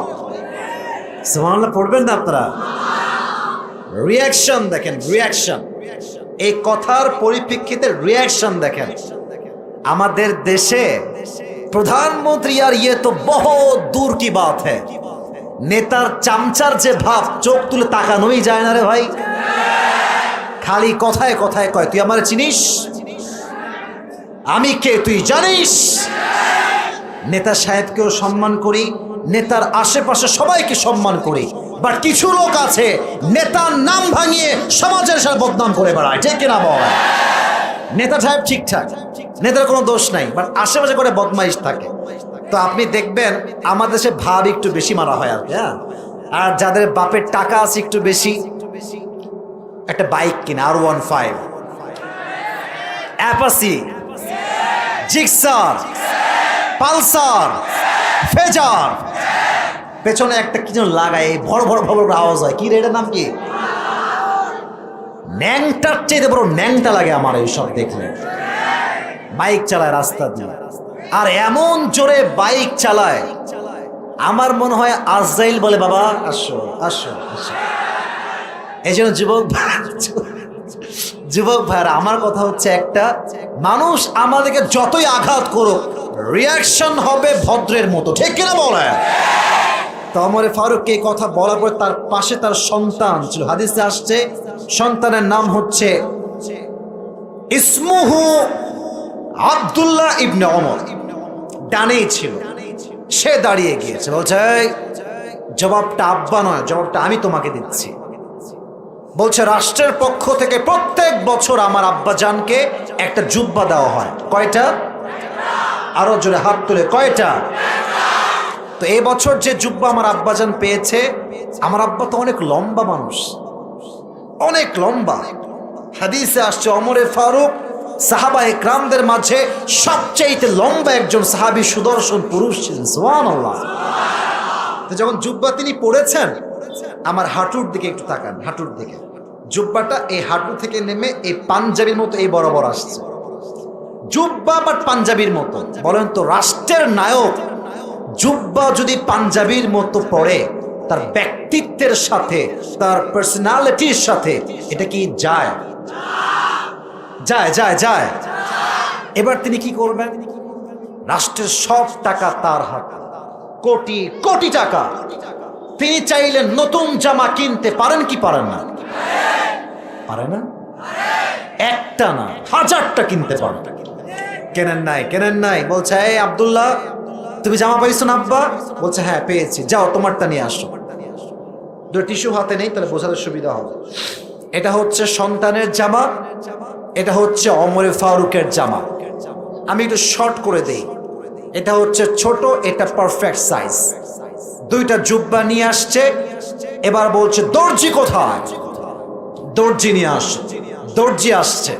সুবহানাল্লাহ পড়বেন না আপনারা? রিয়াকশন দেখেন, রিয়াকশন, এই কথার পরিপ্রেক্ষিতে রিয়াকশন দেখেন। আমাদের দেশে প্রধানমন্ত্রী আর ইয়ে তো বহুত দূর কি বাত হ্যায়, নেতার চামচার যে ভাব, চোখ তুলে তাকানোই যায় না রে ভাই। খালি কথায় কথায় কয়, তুই আমার চিনিস? আমি কে তুই জানিস? নেতা সাহেবকেও সম্মান করি, নেতার আশেপাশে সবাইকে সম্মান করি, বাট কিছু লোক আছে নেতার নাম ভাঙিয়ে সমাজের সাথে বদনাম করে বেড়ায়, ঠিক কিনা বল? নেতা সাহেব ঠিকঠাক, নেতার কোনো দোষ নাই, বাট আশেপাশে করে বদমাইশ থাকে। তো আপনি দেখবেন আমাদের দেশে ভাব একটু বেশি মারা হয় আর কি, হ্যাঁ। আর যাদের বাপের টাকা আছে একটু বেশি, একটা বাইক কিনে R15, অ্যাপাসি, জিক্সার, পালসার, ফেজার, পেছনে একটা কি যেন লাগায়, বড় বড় বড় আওয়াজ হয়, কি রে এটার নাম কি? ন্যাংটার চাইতে বড় ন্যাংটা লাগে আমার এইসব দেখলে। বাইক চালায় রাস্তা দিয়ে, আর এমন জোরে বাইক চালায় আমার মনে হয় আজরাইল বলে বাবা আসো আসো আসো। এই জন্য যুবক ভাইরা আমার কথা হচ্ছে একটা, মানুষ আমাদেরকে যতই আঘাত করুক রিয়াকশন হবে ভদ্রের মতো, ঠিক কিনা বলে? তো ওমর ফারুককে এই কথা বলার পর তার পাশে তার সন্তান ছিল, হাদিসে আসছে সন্তানের নাম হচ্ছে ইসমুহু আব্দুল্লাহ ইবনে ওমর, ডানেই ছিল। সে দাঁড়িয়ে গিয়েছে, বলছে জবাবটা আব্বা নয়, জবাবটা আমি তোমাকে দিচ্ছি। বলছে রাষ্ট্রের পক্ষ থেকে প্রত্যেক বছর আমার আব্বাজানকে একটা জুব্বা দেওয়া হয়। কয়টা? আরো জোরে হাত তুলে, কয়টা? তো এই বছর যে জুব্বা আমার আব্বাজান পেয়েছে, আমার আব্বা তো অনেক লম্বা মানুষ, অনেক লম্বা। হাদিসে আসছে ওমর ফারুক সাহাবা ইকরামদের মাঝে সবচেয়ে লম্বা একজন সাহাবী, সুদর্শন পুরুষ ছিলেন। সুবহানাল্লাহ। তো যখন জুব্বা তিনি পড়েছেন, আমার হাঁটুর দিকে একটু তাকান, হাঁটুর দিকে জুব্বাটা এই হাঁটু থেকে নেমে এই পাঞ্জাবির মতো এই বরাবর আসছে। জুব্বা বাট পাঞ্জাবির মতো। বলেন তো রাষ্ট্রের নায়ক জুব্বা যদি পাঞ্জাবির মতো পড়ে, তার ব্যক্তিত্বের সাথে, তার পার্সোনালিটির সাথে এটা কি যায়? যায় যায় যায়। এবার তিনি কি করবেন? রাষ্ট্রের সব টাকা তার হাতে, কোটি কোটি টাকা। তিনি চাইলেন নতুন জামা কিনতে, পারেন কি পারেন না? পারে না? একটা না, হাজারটা কিনতে পারেন। কেনেন নাই, কেনেন নাই। বলছে এই আব্দুল্লাহ, তুমি জামা পাইছো না আব্বা? বলছে হ্যাঁ পেয়েছি, যাও তোমারটা নিয়ে আসো। দুটো টিস্যু হাতে নেই, তাহলে বোঝাতে সুবিধা হবে। এটা হচ্ছে সন্তানের জামা, এটা হচ্ছে ওমর ফারুকের জামা। আমি একটু শর্ট করে দেই। এটা হচ্ছে ছোট, এটা পারফেক্ট সাইজ। দুইটা জুব্বা নিয়ে আসছে। এবার বলছে দর্জি কোথায়? দর্জি নিয়ে আসছে। দর্জি আসছে,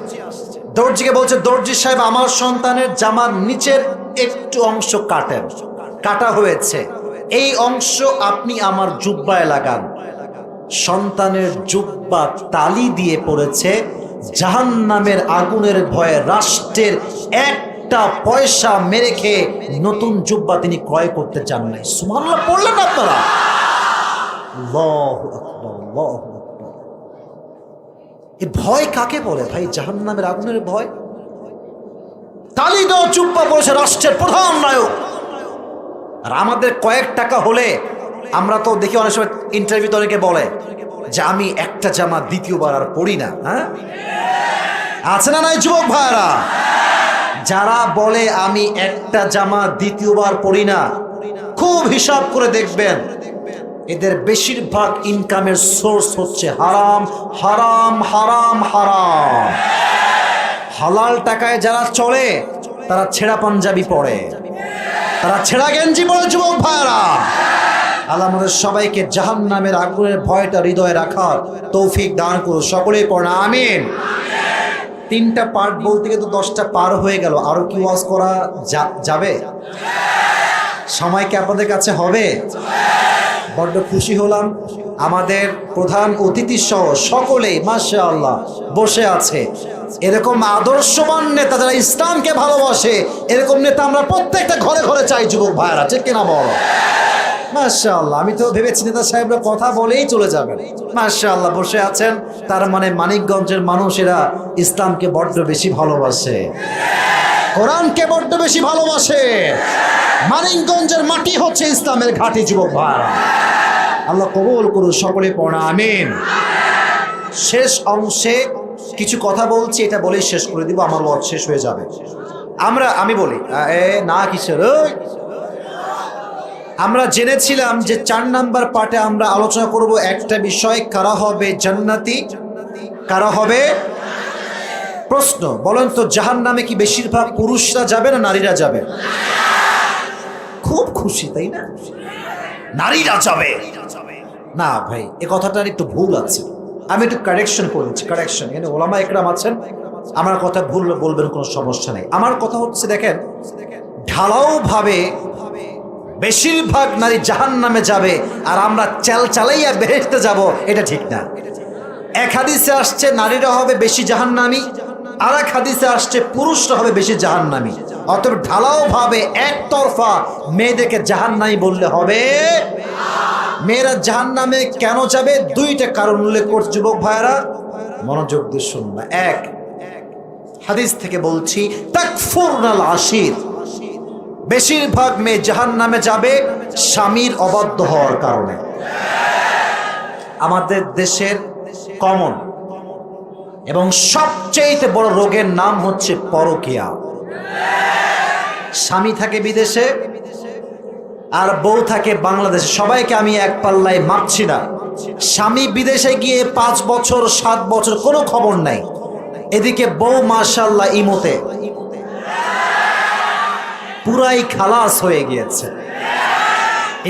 দর্জিকে বলছে দর্জি সাহেব আমার সন্তানের জামার নিচের একটু অংশ কাটেন, কাটা হয়েছে, এই অংশ আপনি আমার জুব্বায় লাগান। সন্তানের জুব্বা তালি দিয়ে পড়েছে। জাহান্নামের আগুনের ভয়ে রাষ্ট্রের একটা পয়সা মেরে খেয়ে নতুন জুব্বা তিনি ক্রয় করতে চান নাই। সুবহানাল্লাহ পড়লেন আপনারা? আল্লাহু আকবার, আল্লাহু আকবার। এই ভয় কাকে বলে ভাই? জাহান্নামের আগুনের ভয়। তালি দাও, জুব্বা পড়েছে রাষ্ট্রের প্রধান নায়ক। আর আমাদের কয়েক টাকা হলে আমরা তো দেখি অনেক সময় ইন্টারভিউতে অনেকে বলে যে আমি একটা জামা দ্বিতীয়বার আর পড়ি না। হ্যাঁ, আছে না নাই যুবক ভাইরা? যারা বলে আমি একটা জামা দ্বিতীয়বার পড়ি না, খুব হিসাব করে দেখবেন এদের বেশিরভাগ ইনকামের সোর্স হচ্ছে হারাম হারাম হারাম হারাম। হালাল টাকায় যারা চলে তারা ছেঁড়া পাঞ্জাবি পরে, তারা ছেঁড়া গেঞ্জি পরে। যুবক ভাইরা, আল্লাহ আমাদের সবাইকে জাহান্নামের আগুনের ভয়টা হৃদয়ে রাখার তৌফিক দান করুন। সকলেই পড়না আমিন। 3টা পার্ট বলতে গিয়ে তো 10টা পার হয়ে গেল। আরো কি ওয়াজ করা যাবে? সময় কি আপনাদের কাছে হবে? বড্ড খুশি হলাম, আমাদের প্রধান অতিথি সহ সকলেই মাশাআল্লাহ বসে আছে। এরকম আদর্শবান নেতা যারা ইসলামকে ভালোবাসে, এরকম নেতা আমরা প্রত্যেকটা ঘরে ঘরে চাই। যুবক ভাইরা, ঠিক কিনা বলো? মাশাআল্লাহ। আমি তো ভেবেছি নেতা সাহেবরা কথা বলেই চলে যাবেন। মাশাআল্লাহ বসে আছেন, তার মানে মানিকগঞ্জের মানুষেরা ইসলামকে বড্ড বেশি ভালোবাসে, কোরআনকে বড্ড বেশি ভালোবাসে। মানিকগঞ্জের মাটি হচ্ছে ইসলামের ঘাঁটি। যুবক ভাইরা, আল্লাহ কবুল করুন। সকলে পড়া আমিন। শেষ অংশে কিছু কথা বলছি, এটা বলেই শেষ করে দিব, আমার ওয়াজ শেষ হয়ে যাবে। আমি বলি না কিসের, আমরা জেনেছিলাম যে 4 নাম্বার পার্টে আমরা আলোচনা করব একটা বিষয়, কারা হবে জান্নাতি, কারা হবে। প্রশ্ন, বলেন তো জাহান্নামে কি বেশিরভাগ পুরুষরা যাবে না নারীরা যাবে? খুব খুশি তাই না? নারীরা যাবে না ভাই, এ কথাটার একটু ভুল আছে। আমি একটু কারেকশন করে দিচ্ছি। কারেকশন, এখানে ওলামা একরাম আছেন, আমার কথা ভুল বলবেন, কোনো সমস্যা নেই। আমার কথা হচ্ছে দেখেন, ঢালাও ভাবে বেশিরভাগ নারী জাহান্নামে যাবে আর আমরা চালাইয়া বেহেশতে যাব, এটা ঠিক না। এক হাদিসে আসছে নারীরা হবে বেশি জাহান্নামী, আর এক হাদিসে আসছে পুরুষরা হবে বেশি জাহান্নামী। অতএব ঢালাও ভাবে একতরফা মেয়েদেরকে জাহান্নামী বললে হবে। মেয়েরা জাহান্নামে কেন যাবে? দুইটা কারণ উল্লেখ করছে যুবক ভাইরা, মনোযোগ দিয়ে শুনবা। এক, হাদিস থেকে বলছি, তাকফুরনাল আশির, বেশিরভাগ মেয়ে জাহান্নামে যাবে স্বামীর অবাধ্য হওয়ার কারণে। আমাদের দেশের কমন এবং সবচেয়ে বড় রোগের নাম হচ্ছে পরকীয়া। স্বামী থাকে বিদেশে আর বউ থাকে বাংলাদেশে। সবাইকে আমি এক পাল্লায় মাপছি না। স্বামী বিদেশে গিয়ে 5 বছর 7 বছর কোনো খবর নাই, এদিকে বউ মাশাআল্লাহ ইমোতে পুরাই খালাস হয়ে গিয়েছে।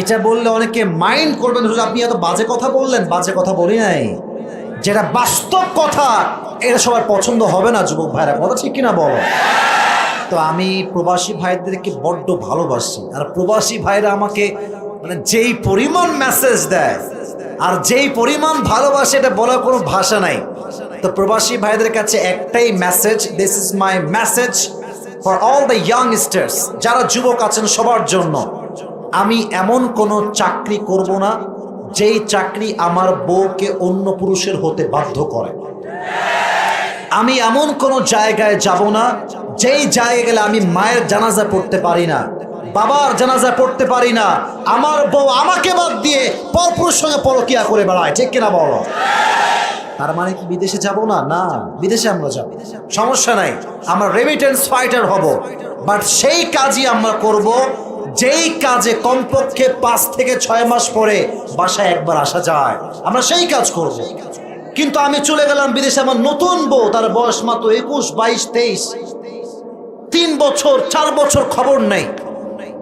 এটা বললে অনেকে মাইন্ড করবেন, আপনি এত বাজে কথা বললেন। বাজে কথা বলি নাই, যেটা বাস্তব কথা, এটা সবার পছন্দ হবে না যুবক ভাইরা, কথা ঠিক কিনা বলো? তো আমি প্রবাসী ভাইদেরকে বড্ড ভালোবাসি, আর প্রবাসী ভাইরা আমাকে মানে যেই পরিমাণ মেসেজ দেয় আর যেই পরিমাণ ভালোবাসে, এটা বলার কোনো ভাষা নাই। তো প্রবাসী ভাইদের কাছে একটাই message, this is my message for all the youngsters, যারা যুবক আছেন সবার জন্য। আমি এমন কোনো চাকরি করব না যেই চাকরি আমার বউকে অন্য পুরুষের হতে বাধ্য করে। আমি এমন কোনো জায়গায় যাব না যেই জায়গায় গেলে আমি মায়ের জানাজা পড়তে পারি না, বাবার জানাজা পড়তে পারি না, আমার বউ আমাকে বাদ দিয়ে পরপুরুষের সঙ্গে পরকীয়া করে বেড়ায়, ঠিক কিনা বলো? তার মানে কি বিদেশে যাব না? না, বিদেশে আমরা যাব, সমস্যা নাই, আমরা রেমিটেন্স ফাইটার হব, বাট সেই কাজই আমরা করব যেই কাজে কমপক্ষে 5 থেকে 6 মাস পরে বাসায় একবার আসা যায়, আমরা সেই কাজ করব। কিন্তু আমি চলে গেলাম বিদেশে, আমার নতুন বউ, তার বয়স মাত্র 21, 22, 23, 3 বছর 4 বছর খবর নেই।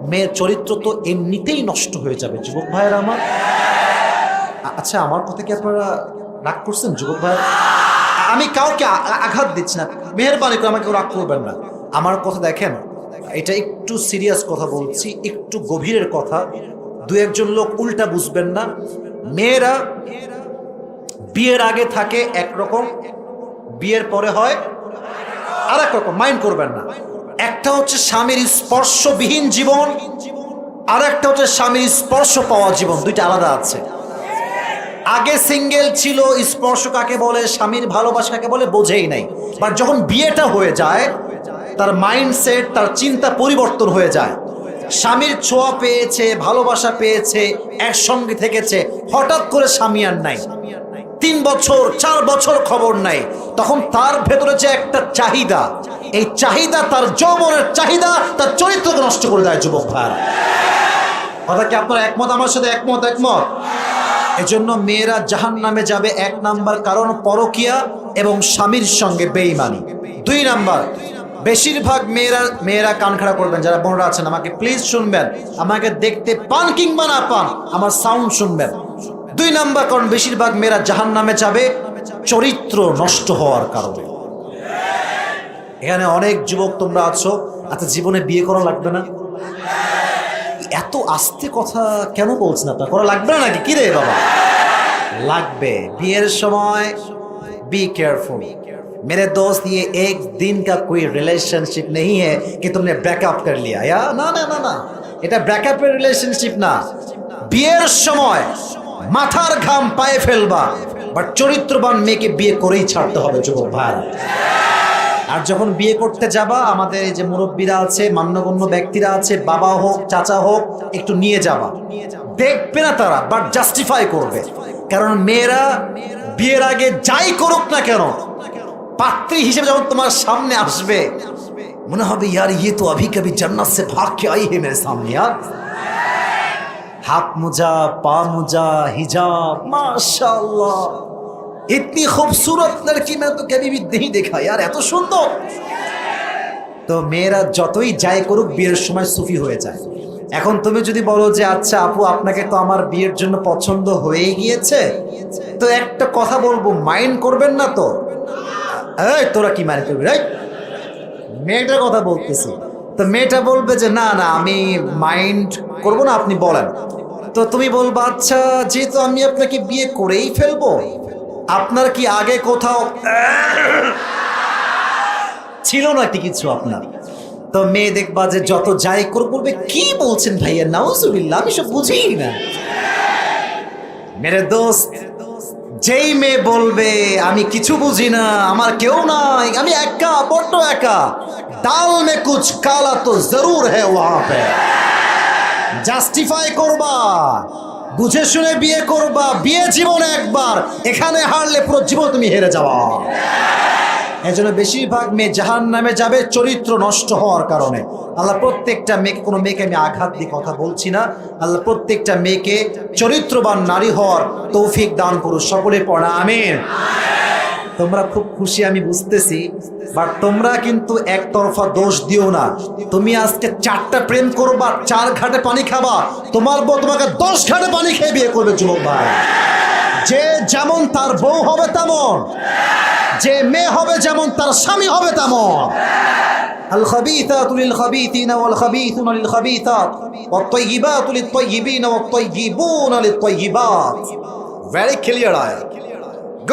মেয়ের চরিত্র তো এমনিতেই নষ্ট হয়ে যাবে যুবক ভাইয়েরা আমার। আচ্ছা, আমার কথা কি আপনারা রাগ করছেন যুবক ভাই? আমি কাউকে আঘাত দিচ্ছি না, মেহেরবানি করে আমাকে রাগ করবেন না। আমার কথা দেখেন, এটা একটু সিরিয়াস কথা বলছি, একটু গভীরের কথা, 2-1 লোক উল্টা বুঝবেন না। মেয়েরা বিয়ের আগে থাকে একরকম, বিয়ের পরে হয় আর এক রকম, মাইন্ড করবেন না। একটা হচ্ছে স্বামীর স্পর্শবিহীন জীবন, আর একটা হচ্ছে স্বামীর স্পর্শ পাওয়া জীবন, দুইটা আলাদা আছে। আগে সিঙ্গেল ছিল, স্পর্শ কাকে বলে, স্বামীর ভালোবাসা কাকে বলে বোঝেই নাই। বাট যখন বিয়েটা হয়ে যায়, তার মাইন্ডসেট, তার চিন্তা পরিবর্তন হয়ে যায়। স্বামীর ছোঁয়া পেয়েছে, ভালোবাসা পেয়েছে, একসঙ্গে থেকেছে, হঠাৎ করে স্বামী আর নাই, 3 বছর 4 বছর খবর নাই। তখন তার ভেতরে যে একটা চাহিদা, এই চাহিদা, তার যৌবনের চাহিদা, তার চরিত্রকে নষ্ট করে দেয় যুবক ভাইরা। কথা কি আপনারা একমত আমার সাথে? একমত? এজন্য মেয়েরা জাহান্নামে যাবে 1 নাম্বার কারণ পরকীয়া এবং স্বামীর সঙ্গে বেঈমানি। 2 নাম্বার, বেশিরভাগ মেয়েরা কান খাড়া করবেন, যারা বোনরা আছেন আমাকে প্লিজ শুনবেন, আমাকে দেখতে পান কিংবা না পান আমার সাউন্ড শুনবেন। 2 নাম্বার কারণ বেশিরভাগ মেয়েরা জাহান্নামে যাবে চরিত্র নষ্ট হওয়ার কারণে। এখানে অনেক যুবক তোমরা আছো, আচ্ছা জীবনে বিয়ে করা লাগবে না? এত আস্তে কথা কেন বলছেন আপনার? করা লাগবে না নাকি? কি রে বাবা, লাগবে। বিয়ের সময় बी केयरफुल मेरे दोस्त, ये एक दिन का कोई रिलेशनशिप नहीं है कि तुमने ब्रेकअप कर लिया या ना ना ना ना, এটা ব্রেকআপের রিলেশনশিপ না। বিয়ের সময় মাথার ঘাম পায়ে ফেলবা, বাট চরিত্রবান মেয়েকে বিয়ে করেই ছাড়তে হবে যুবক ভাই। আর যখন বিয়ে করতে যাবা, আমাদের এই যে মুরব্বীরা আছে, মান্যগণ্য ব্যক্তিরা আছে, বাবা হোক চাচা হোক, একটু নিয়ে যাবা, দেখবে না তারা, বাট জাস্টিফাই করবে। কারণ মেয়েরা বিয়ের আগে যাই করুক না কেন, পাত্রী হিসেবে যখন তোমার সামনে আসবে, মনে হবে यार ये तो अभी कभी जन्नत से भाग के आई है मेरे सामने यार। हाथ मुजा, पा मुजा, हिजाब, माशाल्लाह, इतनी खूबसूरत लड़की मैं तो कभी भी नहीं देखा यार, এত সুন্দর। তো মেয়েরা যতই যাই করুক বিয়ের সময় সুফি হয়ে যায়। এখন তুমি যদি বলো যে আচ্ছা আপু আপনাকে তো আমার বিয়ের জন্য পছন্দ হয়ে গিয়েছে, তো একটা কথা বলবো, মাইন্ড করবেন না তো? এই তোরা কি মাইন্ড করবি? মেয়েটার কথা বলতেছি। তো মেয়েটা বলবে যে না না আমি মাইন্ড করবো না, আপনি বলেন। তো তুমি বলবা আচ্ছা যেহেতু আমি আপনাকে বিয়ে করেই ফেলবো, আপনার কি আগে কোথাও ছিল নাকি কিছু আপনার? তো মেয়ে দেখবা যে যত যাই করে বলবে, কি বলছেন ভাইয়া, নাউজুবিল্লাহ, আমি সব বুঝি না। মেরে দোস্ত, যেই মেয়ে বলবে আমি কিছু বুঝি না, আমার কেউ নাই, আমি একা, বড্ড একা, দাল মে কুছ কালা তো জরুর হ্যায় ওয়াহাঁ পে, জাস্টিফাই করবা, বুঝে শুনে বিয়ে করবা, বিয়ে জীবনে একবার, এখানে হারলে পুরো জীবন তুমি হেরে যাওয়া। এজন্য বেশিরভাগ মেয়ে জাহান্নামে যাবে চরিত্র নষ্ট হওয়ার কারণে। আল্লাহ প্রত্যেকটা মেয়েকে, কোনো মেয়েকে আমি আঘাত দিয়ে কথা বলছি না, আল্লাহ প্রত্যেকটা মেয়েকে চরিত্রবান নারী হওয়ার তৌফিক দান করুন, সকলে পড়া আমিন। তোমরা খুব খুশি আমি বুঝতেছি, বাট তোমরা কিন্তু একতরফা দোষ দিও না। তুমি আজকে 4টা প্রেম করবা, 4 ঘাটে পানি খাবা, তোমার বউ তোমাকে 10 ঘাটে পানি খেয়ে বিয়ে করবে। যুবক ভাই, যে যেমন তার বউ হবে তেমন, যে মেয়ে হবে যেমন তার স্বামী হবে তেমন। আল খাবিথাতু লিল খাবিথিনা ওয়াল খাবিথুনা লিল খাবিথাত ওয়াত তাইয়িবাতু লিত তাইয়িবিনা ওয়াত তাইয়িবুনা লিত তাইয়িবাত। ভেরি ক্লিয়ার আয়াত।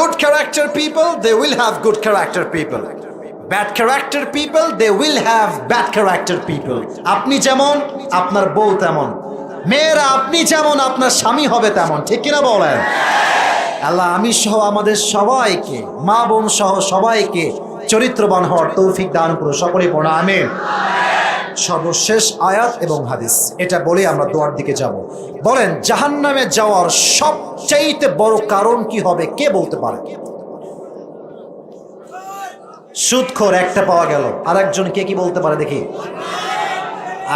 Good character people, they will have good character people. Bad character people, they will have bad character people. আপনি যেমন আপনার বউ তেমন, মেয়েরা আপনি যেমন আপনার স্বামী হবে তেমন, ঠিক কিনা বলেন? আল্লাহ আমি সহ আমাদের সবাইকে, মা বোন সহ সবাইকে চরিত্রবান হওয়ার তৌফিক দান করুন, সকলে পড়া আমিন। সর্বশেষ আয়াত এবং হাদিস, এটা বলে আমরা দোয়ার দিকে যাব। বলেন, জাহান্নামে যাওয়ার সবচাইতে বড় কারণ কি হবে, কে বলতে পারে? সুদখোর একটা পাওয়া গেল, আরেকজন কে কি বলতে পারে দেখি?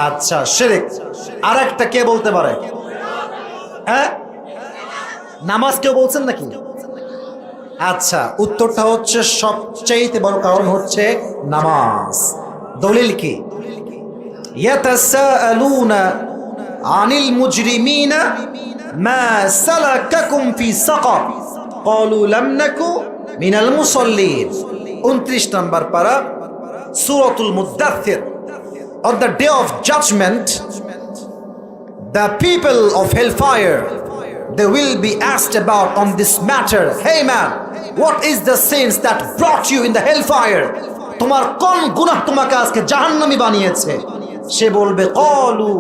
আচ্ছা, শিরক। আরেকটা কে বলতে পারে? হ্যাঁ, নামাজ কেউ বলছেন নাকি? আচ্ছা, উত্তরটা হচ্ছে সবচাইতে বড় কারণ হচ্ছে নামাজ। দলিল কি? ইয়াতাসাআলুনা আনিল মুজরিমিনা মা সালাকাকুম ফি সাকার ক্বালু লাম নাকু মিনাল মুসাল্লিন। 29 নম্বর পারা, সূরাতুল মুদ্দাথির। On the day of judgment, the people of hellfire, they will be asked about on this matter. Hey man, what is the sins that brought you in the hellfire? তোমার কোন গুনাহ তোমাকে আজকে জাহান্নামী বানিয়েছে? সে বলবে, ক্বালু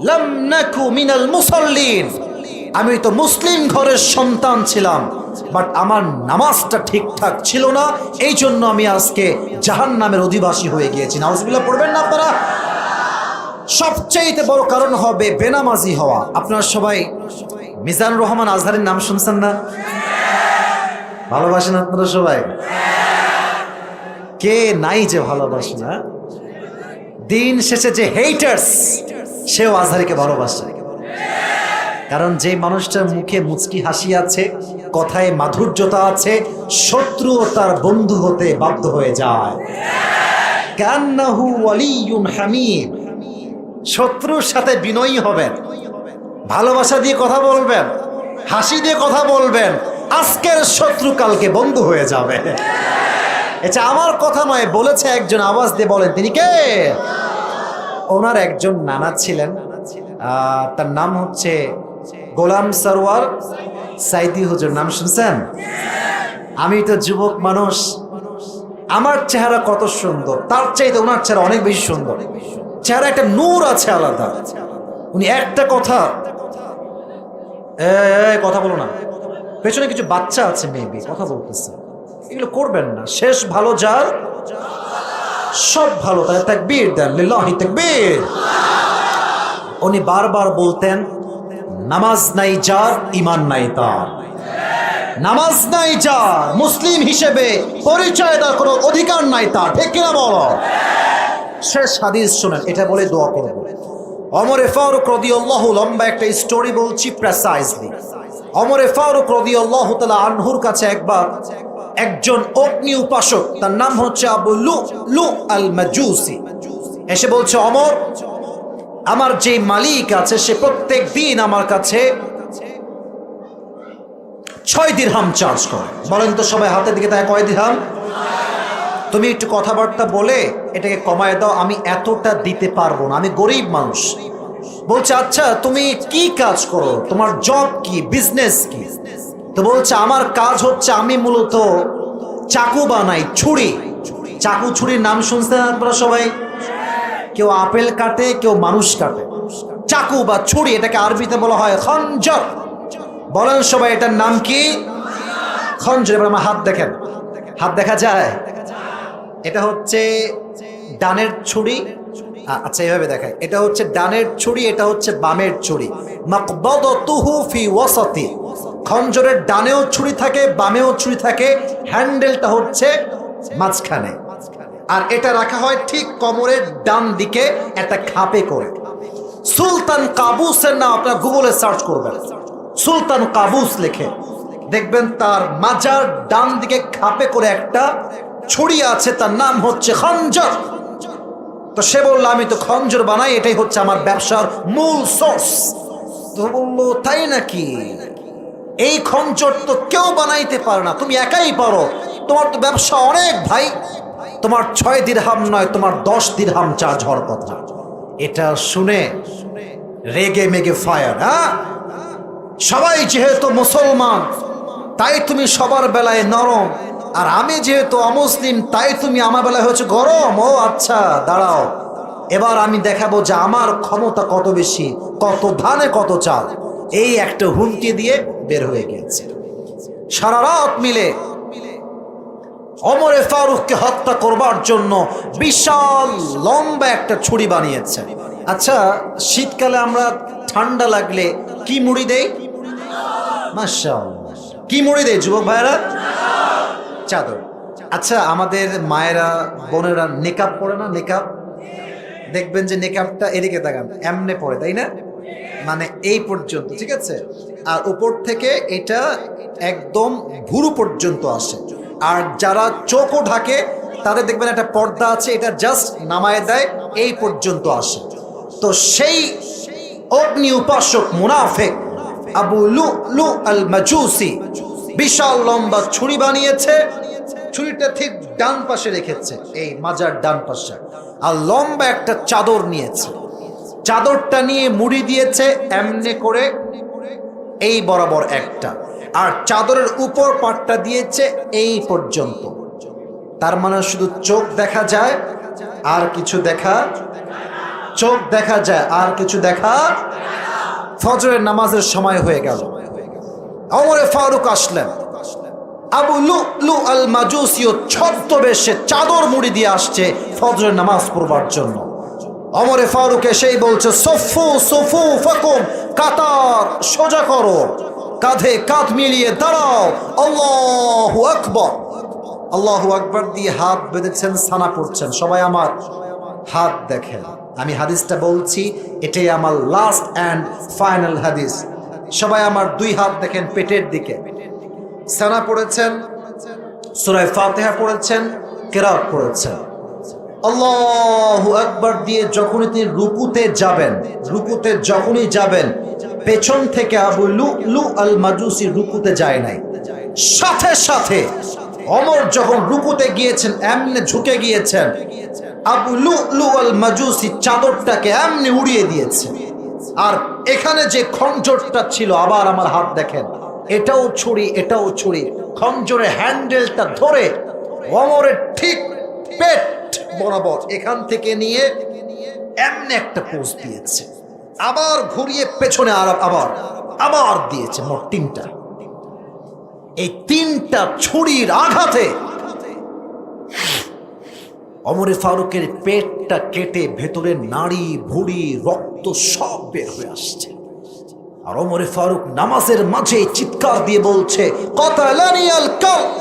লাম নাকু মিনাল মুসাল্লিন, আমি তো মুসলিম ঘরের সন্তান ছিলাম, বাট আমার নামাজটা ঠিকঠাক ছিল না, এই জন্য আমি আজকে জাহান্নামের অধিবাসী হয়ে গিয়েছি। নাউজুবিল্লাহ পড়বেন না আপনারা? সবচাইতে বড় কারণ হবে বেনামাজি হওয়া। আপনারা সবাই মিজানুর রহমান আজহারের নাম শুনছেন না? ভালোবাসেন আপনারা সবাই? কে নাই যে ভালোবাসে না? দিন শেষে যে হেটার্স, সেও আজহারিকে ভালোবাসে। কারণ যে মানুষটার মুখে মুচকি হাসি আছে, কথায় মাধুর্যতা আছে, শত্রুও তার বন্ধু হতে বাধ্য হয়ে যায়। কান্নাহু ওয়ালিয়ুন হামিম। শত্রুর সাথে বিনয়ী হবেন, ভালোবাসা দিয়ে কথা বলবেন, হাসি দিয়ে কথা বলবেন, আজকের শত্রু কালকে বন্ধু হয়ে যাবে। এটা আমার কথা নয়, বলেছে একজন, আওয়াজ দিয়ে বলেন তিনি কে? ওনার একজন নানা ছিলেন, তার নাম হচ্ছে গোলাম সরওয়ার সাইদি হুজুর। নাম শুনছেন? আমি তো যুবক মানুষ, আমার চেহারা কত সুন্দর, তার চাইতে ওনার চেহারা অনেক বেশি সুন্দর। চেহারা একটা নূর আছে আলাদা। উনি একটা কথা, কথা বলো না, পেছনে কিছু বাচ্চা আছে, মেবি কথা বলতেছে, এগুলো করবেন না। শেষ ভালো যার, সব ভালো তাই, তাকবীর দেন, লিল্লাহি তাকবীর। উনি বারবার বলতেন, নামাজ নাই যার, ঈমান নাই তার। নামাজ নাই যার, মুসলিম হিসেবে পরিচয় দেওয়ার কোনো অধিকার নাই তার, ঠিক কিনা বলো? শেষ হাদিস শুনেন, এটা বলে দোয়া করব। ওমরে ফারুক রাদিয়াল্লাহু, লম্বা একটা স্টোরি বলছি প্রেসাইজলি। ওমরে ফারুক রাদিয়াল্লাহু তাআলা আনহুর কাছে একবার একজন অগ্নি উপাসক, তার নাম হচ্ছে আবু লু আল মাজুসি, এসে বলছে, ওমর, আমার যে মালিক আছে সে প্রত্যেক দিন আমার কাছে 6 দিরহাম চার্জ করে। বলেন তো সবাই হাতের দিকে তাই, কয় দিরহাম? তুমি একটু কথাবার্তা বলে এটাকে কমায় দাও, আমি এতটা দিতে পারবো না, আমি গরিব মানুষ। বলছে, আচ্ছা তুমি কি কাজ করো, তোমার জব কি, বিজনেস কি? তো বলছে আমার কাজ হচ্ছে আমি মূলত চাকু বানাই, ছুরি। চাকু ছুরির নাম শুনছেন আপনারা সবাই? কেউ আপেল কাটে, কেউ মানুষ কাটে। চাকু বা ছুরি, এটাকে আরবিতে বলা হয় খঞ্জর। বলেন সবাই এটার নাম কি? খঞ্জর। এবার আমার হাত দেখেন, হাত দেখা যায়? এটা হচ্ছে ডানের ছুরি। আচ্ছা এইভাবে দেখায়, এটা হচ্ছে ডানের ছুরি, এটা হচ্ছে বামের ছুরি। মাকবাদাতুহু ফি ওয়াসাতি। খঞ্জরের ডানেও ছুরি থাকে, বামেও ছুরি থাকে, হ্যান্ডেলটা হচ্ছে মাঝখানে। আর এটা রাখা হয় ঠিক কোমরের ডান দিকে একটা খাপে করে। সুলতান কাবুসের নাম আপনারা গুগলে সার্চ করবেন, সুলতান কাবুস লিখে দেখবেন তার মাজার ডান দিকে খাপে করে একটা ছুরি আছে, তার নাম হচ্ছে খঞ্জর। তো সে বললো আমি তো খঞ্জর বানাই, এটাই হচ্ছে আমার ব্যবসার মূল সোর্স। তো বললো তাই নাকি? এই খঞ্জর তো কেউ বানাইতে পারে না, তুমি একাই পারো, তোমার তো ব্যবসা অনেক ভাই। তোমার 6 দিরহাম নয়, তোমার 10 দিরহাম চার্জ হওয়ার কথা। এটা শুনে রেগে মেগে ফায়ার। হ্যাঁ, সবাই যেহেতু মুসলমান তাই তুমি সবার বেলায় নরম, আর আমি যেহেতু অমুসলিম তাই তুমি আমার বেলায় হচ্ছে গরম। ও আচ্ছা, দাঁড়াও, এবার আমি দেখাবো যে আমার ক্ষমতা কত বেশি, কত ধানে কত চাল। এই একটা হুমকি দিয়ে বের হয়ে গেছে। সারা রাত মিলে ওমরে ফারুককে হত্যা করবার জন্য বিশাল লম্বা একটা ছুরি বানিয়েছে। আচ্ছা, শীতকালে আমরা ঠান্ডা লাগলে কি মুড়ি দেই? মাশাআল্লাহ, কি মুড়ি দেই যুবক ভাইরা? চাদর। আচ্ছা, আমাদের মায়েরা বোনেরা নেকাব পরে না? নেকাব দেখবেন যে নেকাবটা এদিকে তাকান, এমনে পরে, তাই না? মানে এই পর্যন্ত, ঠিক আছে? আর উপর থেকে এটা একদম ভুরু পর্যন্ত আসে। আর যারা চোখও ঢাকে তাদের দেখবেন একটা পর্দা আছে, এটা জাস্ট নামায় দেয়, এই পর্যন্ত আসে। তো সেই অগ্নি উপাসক মুনাফিক আবু লুলু আল মাজুসি বিশাল লম্বা ছুরি বানিয়েছে। ছুরিটা ঠিক ডান পাশে রেখেছে, এই মাজার ডান পাশে, আর লম্বা একটা চাদর নিয়েছে। চাদরটা নিয়ে মুড়ি দিয়েছে এমনে করে এই বরাবর একটা, আর চাদরের উপর পাটটা দিয়েছে এই পর্যন্ত। তার মানে শুধু চোখ দেখা যায় আর কিছু দেখা, চোখ দেখা যায় আর কিছু দেখা। ফজরের নামাজের সময় হয়ে গেল, ওমরে ফারুক আসলেন। আবু লুলু আল মাজুসিও ছদ্মবেশে চাদর মুড়ি দিয়ে আসছে ফজরের নামাজ পড়বার জন্য। ওমরে ফারুক এসেই বলছে সফু সফু ফাকুম, কাতার সোজা করো, কাঁধে কাঁধ মিলিয়ে দাঁড়াও, আল্লাহু আকবার। আল্লাহু আকবার দিয়ে হাত বেঁধেছেন, সানা পড়ছেন। সবাই আমার হাত দেখেন, আমি হাদিসটা বলছি, এটাই আমার লাস্ট অ্যান্ড ফাইনাল হাদিস। সবাই আমার 2 হাত দেখেন পেটের দিকে। সানা পড়েছেন, সূরা ফাতিহা পড়েছেন, কিরাত পড়েছেন। আল্লাহু আকবার দিয়ে যখনই তিনি রুকুতে যাবেন, রুকুতে যখনই যাবেন, পেছন থেকে আবু লুলু আল মাজুসি রুকুতে যায় নাই। সাথে সাথে ওমর যখন রুকুতে গিয়েছেন, এমনি ঝুঁকে গিয়েছেন, আবু লুলু আল মাজুসি চাদরটাকে এমনি উড়িয়ে দিয়েছে। আর এখানে যে খঞ্জরটা ছিল, আবার আমার হাত দেখেন, এটাও ছুরি, এটাও ছুরি। খঞ্জরের হ্যান্ডেলটা ধরে ওমরের ঠিক পেট বরাবর এখান থেকে নিয়ে এমনি একটা পোজ দিয়েছে, আবার ঘুরিয়ে পেছনে আবার আবার দিয়েছে। মোট 3টা। এই 3টা ছুরির আঘাতে ওমরে ফারুকের পেটটা কেটে ভেতরে নাড়ি ভুড়ি রক্ত সব বের হয়ে আসছে। আর ওমরে ফারুক নামাজের মাঝে চিৎকার দিয়ে বলছে, কাতালানি আল কালব,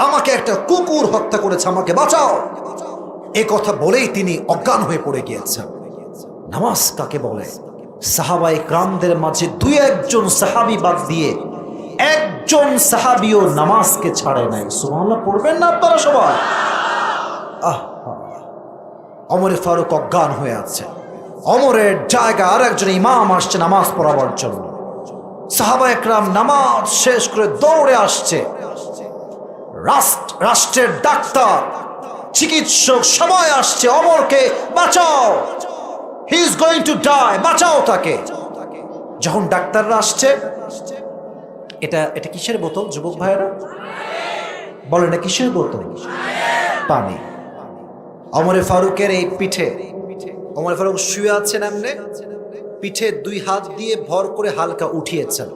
আমাকে একটা কুকুর হত্যা করেছে, আমাকে বাঁচাও। এ কথা বলেই তিনি অজ্ঞান হয়ে পড়ে গিয়েছেন। নামাজ কাকে বলে? সাহাবায়ে কেরামদের মাঝে 2-1 সাহাবী বাদ দিয়ে একজন সাহাবীও নামাজকে ছাড়ে নাই। সুবহানাল্লাহ পড়বেন না আপনারা সবাই? ওমরে ফারুক অজ্ঞান হয়ে আছে। ওমরের জায়গা আর একজন ইমাম আসছে নামাজ পড়াবার জন্য। সাহাবায়ে কেরাম নামাজ শেষ করে দৌড়ে আসছে। রাষ্ট্রের ডাক্তার, চিকিৎসক সবাই আসছে, ওমরকে বাঁচাও, he is going to die, বাঁচাও তাকে। যখন ডাক্তাররা আসছে, এটা এটা কিসের বোতল যুবক ভাইয়েরা? বলেন, এটা কিসের বোতল? পানি। ওমরে ফারুকের এই পিঠে, ওমরে ফারুক শুয়ে আছেন এমনে, পিঠে দুই হাত দিয়ে ভর করে হালকা উঠিয়েছেন,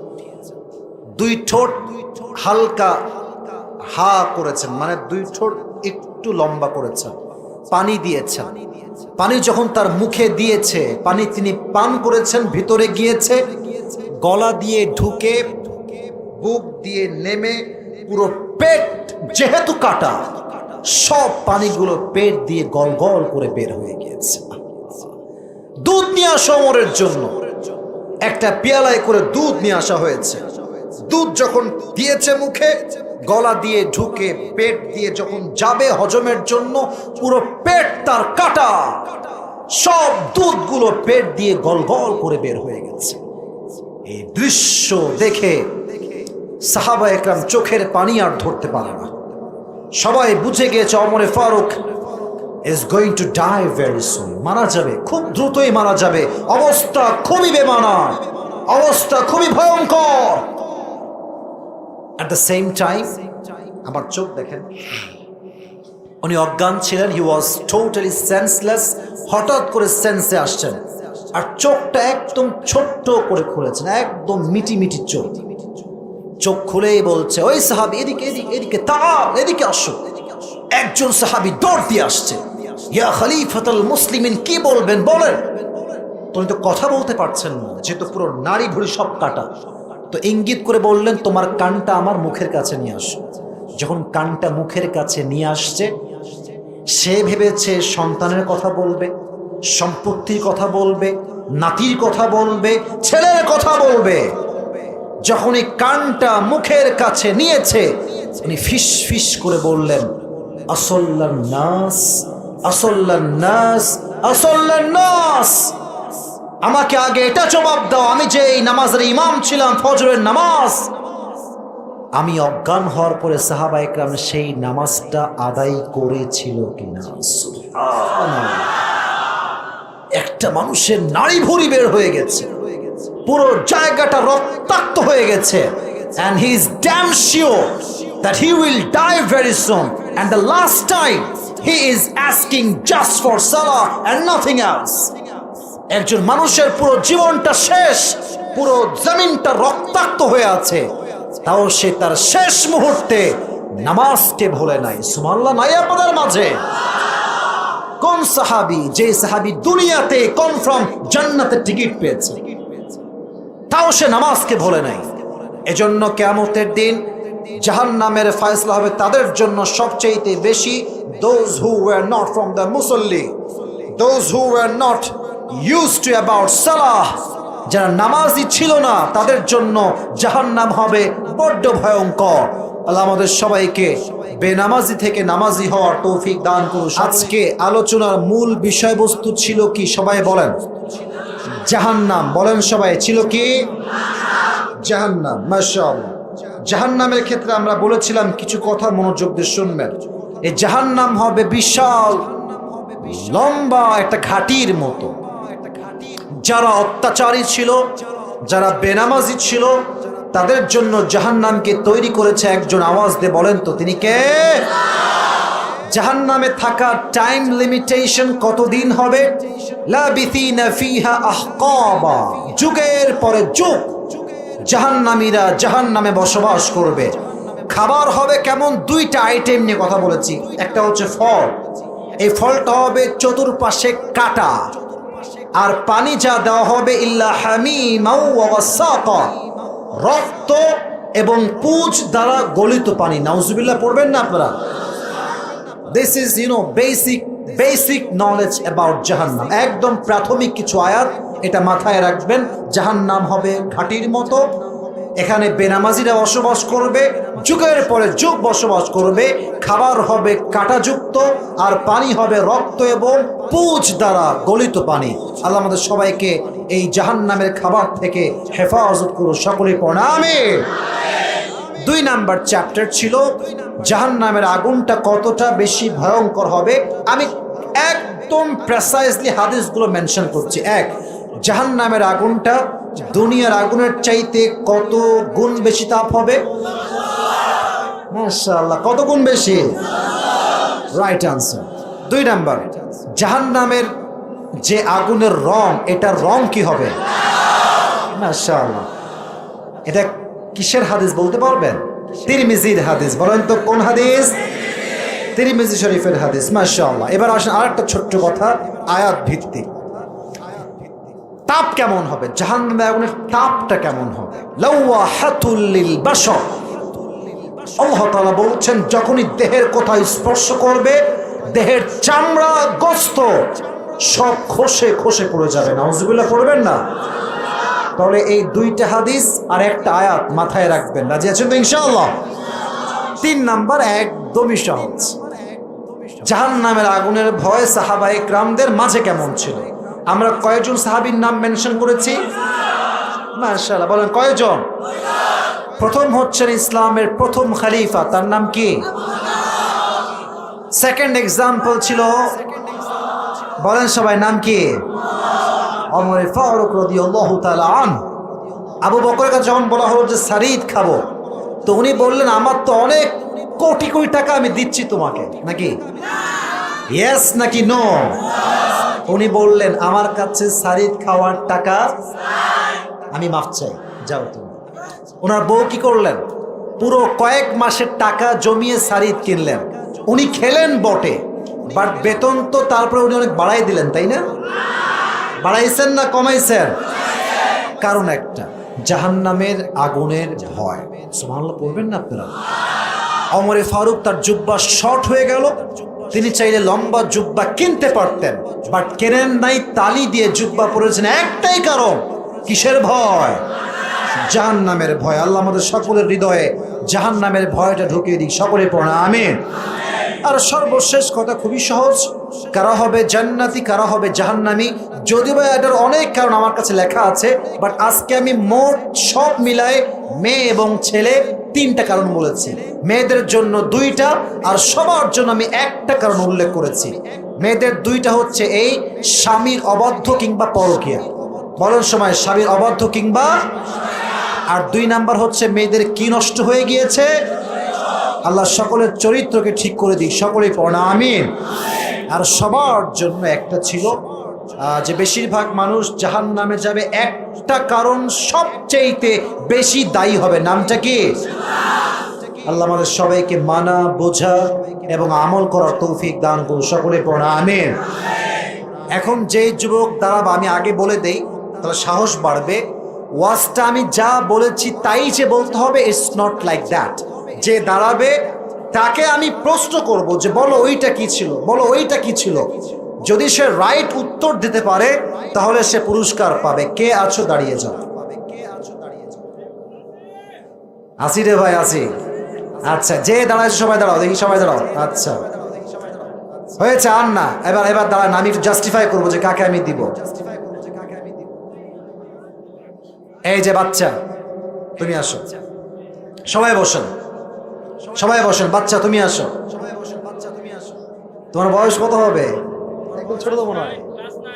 দুই ঠোঁট হালকা হা করেছেন, মানে দুই ঠোঁট একটু লম্বা করেছেন, পানি দিয়েছেন। পানি যখন তার মুখে দিয়েছে, পানি তিনি পান করেছেন, ভিতরে গিয়েছে, গলা দিয়ে ঢুকে বুক দিয়ে নেমে পুরো পেট যেহেতু কাটা, সব পানিগুলো পেট দিয়ে গল গল করে বের হয়ে গিয়েছে। দুধ নিয়ে আসা ওমরের জন্য একটা পেয়ালায় করে দুধ নিয়ে আসা হয়েছে। দুধ যখন দিয়েছে মুখে, গলা দিয়ে ঢুকে পেট দিয়ে যখন যাবে হজমের জন্য, পুরো পেট তার কাটা, সব দুধগুলো পেট দিয়ে গল গল করে বের হয়ে গেছে। এই দৃশ্য দেখে সাহাবা একরাম চোখের পানি আর ধরতে পারে না। সবাই বুঝে গিয়েছে ওমরে Faruk is going to die very soon, মারা যাবে, খুব দ্রুতই মারা যাবে। অবস্থা খুবই বেমানান, অবস্থা খুবই ভয়ঙ্কর। at the same time, আমার চোখ দেখেন, উনি অজ্ঞান ছিলেন, he was totally senseless, হঠাৎ করে সেন্সে আসছেন, আর চোখটা একদম ছোট্ট করে খুলেছেন, একদম মিটি মিটি চোখ। চোখ খুলেই বলছে, ওই সাহাবী এদিকে এদিকে এদিকে তাকাও, এদিকে আসো। একজন সাহাবী দৌড় দিয়ে আসছে, ইয়া খলিফাতুল মুসলিমিন, কি বলবেন বলেন। তুমি তো কথা বলতে পারছেন না, যেহেতু পুরো নাড়ি ভুড়ি সব কাটা, তো ইঙ্গিত করে বললেন, তোমার কানটা আমার মুখের কাছে নিয়ে আসো। যখন কানটা মুখের কাছে নিয়ে আসছে, সে ভেবেছে সন্তানের কথা বলবে, সম্পত্তির কথা বলবে, নাতির কথা বলবে, ছেলের কথা বলবে। যখন এই কানটা মুখের কাছে নিয়েছে, উনি ফিস ফিস করে বললেন, আসল্লান নাস, আসল্লান নাস, আসল্লান নাস। আমাকে আগে এটা জবাব দাও, আমি যে এই নামাজের ইমাম ছিলাম, ফজরের নামাজ, আমি অজ্ঞান হওয়ার পরে সাহাবা একরাম সেই নামাজটা আদায় করেছিল কিনা? একটা মানুষের নাড়ি ভুঁড়ি বের হয়ে গেছে, পুরো জায়গাটা রক্তাক্ত হয়ে গেছে, and he is damn sure that he will die very soon, and the last time he is asking just for salah and nothing else. একজন মানুষের পুরো জীবনটা শেষ, পুরো জমিনটা রক্তাক্ত হয়ে আছে, তাও সে তার শেষ মুহূর্তে নামাজকে ভুলে নাই। সুবহানাল্লাহ নাই আপনাদের মাঝে? কোন সাহাবী, যে সাহাবী দুনিয়াতে কনফার্ম জান্নাতের টিকিট পেয়েছে, তাও সে নামাজকে ভুলে নাই। এজন্য কিয়ামতের দিন জাহান্নামের ফয়সালা হবে তাদের জন্য সবচেয়ে বেশি, those who were not from the মুসল্লি, those who were not used to about salah, যারা নামাজি ছিল না, তাদের জন্য জাহান্নাম হবে বড্ড ভয়ঙ্কর। আল্লাহ আমাদের সবাইকে বেনামাজি থেকে নামাজি হওয়ার তৌফিক দান করুন। আজকে আলোচনার মূল বিষয়বস্তু ছিল কি সবাই বলেন? জাহান্নাম। বলেন সবাই, ছিল কি? জাহান্নাম। মাশাআল্লাহ। জাহান্নামের ক্ষেত্রে আমরা বলেছিলাম কিছু কথা মনোযোগ দিয়ে শুনবেন। এই জাহান্নাম হবে বিশাল লম্বা একটা ঘাটির মতো। যারা অত্যাচারী ছিল, যারা বেনামাজি ছিল, তাদের জন্য জাহান্নামকে তৈরি করেছে একজন। আওয়াজ দিয়ে বলেন তো তিনি কে? জাহান্নামে থাকা টাইম লিমিটেশন কতদিন হবে? লাবিথিনা ফিহা আহকাবা, যুগের পরে যুগ জাহান্নামীরা জাহান্নামে বসবাস করবে। খাবার হবে কেমন? দুইটা আইটেম নিয়ে কথা বলেছি। একটা হচ্ছে ফল, এই ফলটা হবে চতুর্পাশে কাটা, আর পানি যা দেওয়া হবে ইল্লা হামিমাও ওয়া গাসাকা, রক্ত এবং পুঁজ দ্বারা গলিত পানি। নাউজুবিল্লাহ পড়বেন না আপনারা? This is basic knowledge about জাহান্নাম। একদম প্রাথমিক কিছু আয়াত, এটা মাথায় রাখবেন। জাহান্নাম হবে ঘাটির মতো, এখানে বেনামাজিরা বসবাস করবে, যুগের পরে যুগ বসবাস করবে। খাবার হবে কাঁটাযুক্ত, আর পানি হবে রক্ত এবং পুঁজ দ্বারা গলিত পানি। আল্লাহ আমাদের সবাইকে এই জাহান্নামের খাবার থেকে হেফাজত করুন। সকলে পড়ুন আমিন। 2 নাম্বার চ্যাপ্টার ছিল জাহান্নামের আগুনটা কতটা বেশি ভয়ঙ্কর হবে। আমি একদম প্রেসাইজলি হাদিসগুলো মেনশন করছি। 1, জাহান্নামের আগুনটা দুনিয়ার আগুনের চাইতে কত গুণ বেশি তাপ হবে? মাশাআল্লাহ, কত গুণ বেশি? Right answer. 2 নাম্বার, জাহান্নামের যে আগুনের রং, এটার রং কি হবে? মাশাআল্লাহ। এটা কিসের হাদিস বলতে পারবেন? তিরমিজির হাদিস। বলেন তো কোন হাদিস? তিরমিজি শরীফের হাদিস। মাশাআল্লাহ। এবার আসেন আরেকটা ছোট্ট কথা, আয়াত ভিত্তিক। তাপ কেমন হবে? জাহান্নামের আগুনের তাপটা কেমন হবে? লাওয়াহাতুল লিল বাশর। আল্লাহ তাআলা বলছেন, যখনই দেহের কোথাও স্পর্শ করবে, দেহের চামড়া গোস্ত সব খসে খসে পড়ে যাবে। নাউজুবিল্লাহ পড়বেন না? তাহলে এই 2টা হাদিস আর একটা আয়াত মাথায় রাখবেন। রাজি আছেন তো ইনশাআল্লাহ? 3 নাম্বার একদমই সহজ। জাহান্নামের আগুনের ভয় সাহাবায়ে কেরামদের মাঝে কেমন ছিল? আমরা কয়জন সাহাবীর নাম মেনশন করেছি? মাশাআল্লাহ, বলেন কয়জন? প্রথম হচ্ছেন ইসলামের প্রথম খলিফা, তার নাম কি? সেকেন্ড এক্সাম্পল ছিল, বলেন সবাই, নাম কি? ওমর ফারুক রাদিয়াল্লাহু তাআলা আনহু। আবু বকরের কাছে যখন বলা হলো যে সারিদ খাবো, তো উনি বললেন, আমার তো অনেক কোটি কোটি টাকা আমি দিচ্ছি তোমাকে, নাকি ইয়েস নাকি নো? উনি বললেন, আমার কাছে সারিদ খাওয়ার টাকা, আমি মাফ চাই, যাও তুমি। ওনার বউ কি করলেন? পুরো কয়েক মাসের টাকা জমিয়ে সারিদ কিনলেন। উনি খেলেন বটে, বাট বেতন তো তারপরে উনি অনেক বাড়াই দিলেন, তাই না? বাড়াইছেন না কমাইছেন? কারণ একটা, জাহান্নামের আগুনের ভয়। সুবহানাল্লাহ পড়বেন না আপনারা? ওমর ফারুক তার জুব্বা শর্ট হয়ে গেল, তিনি চাইলে লম্বা জুব্বা কিনতে পারতেন, বাট কেনেন নাই, তালি দিয়ে জুব্বা পরেছেন। একটাই কারণ, কিসের ভয়? জাহান্নামের ভয়। আল্লাহ আমাদের সকলের হৃদয়ে জাহান্নামের ভয়টা ঢুকিয়ে দিক। সকলে পড়া আমিন। আর সর্বশেষ কথা খুবই সহজ, কারা হবে জান্নাতি, কারা হবে জাহান্নামী? যদিও এটার অনেক কারণ আমার কাছে লেখা আছে, বাট আজকে আমি মোট সব মিলায় মেয়ে এবং ছেলে 3টা কারণ বলেছি। মেয়েদের জন্য 2টা, আর সবার জন্য আমি একটা কারণ উল্লেখ করেছি। মেয়েদের 2টা হচ্ছে এই, স্বামীর অবাধ্য কিংবা পরকীয়া। বলেন সময়, স্বামীর অবাধ্য কিংবা। আর 2 নাম্বার হচ্ছে মেয়েদের কি নষ্ট হয়ে গিয়েছে? আল্লাহ সকলের চরিত্রকে ঠিক করে দিক। সকলেই পড়া আমিন। আর সবার জন্য একটা ছিল, যে বেশিরভাগ মানুষ জাহান্নামে যাবে, একটা কারণ সবচেয়ে বেশি দায়ী হবে। নামটা কি? আল্লাহ আমাদের সবাইকে মানা, বোঝা এবং আমল করার তৌফিক দান করুন। সকলে পড়া আমিন। এখন যে যুবক দাঁড়াবে, আমি আগে বলে দেই, তাহলে সাহস বাড়বে। ওয়াজটা আমি যা বলেছি তাই যে বলতে হবে, ইটস নট লাইক দ্যাট। যে দাঁড়াবে তাকে আমি প্রশ্ন করব যে বলো ওইটা কি ছিল, বলো ওইটা কি ছিল। যদি সে রাইট উত্তর দিতে পারে তাহলে সে পুরস্কার পাবে। কে আছো দাঁড়িয়ে যাও। আসি রে ভাই, আসি। আচ্ছা, যে দাঁড়াইছে সবাই দাঁড়াও, দেখি সবাই দাঁড়াও। আচ্ছা হয়েছে, আর না, এবার দাঁড়ান, আমি একটু জাস্টিফাই করবো যে কাকে আমি দিব। এই যে বাচ্চা, তুমি আসো। সবাই বসেন, সবাই বসেন। বাচ্চা তুমি আসো। তোমার বয়স কত হবে? একদম ছোট তো মনে হয়,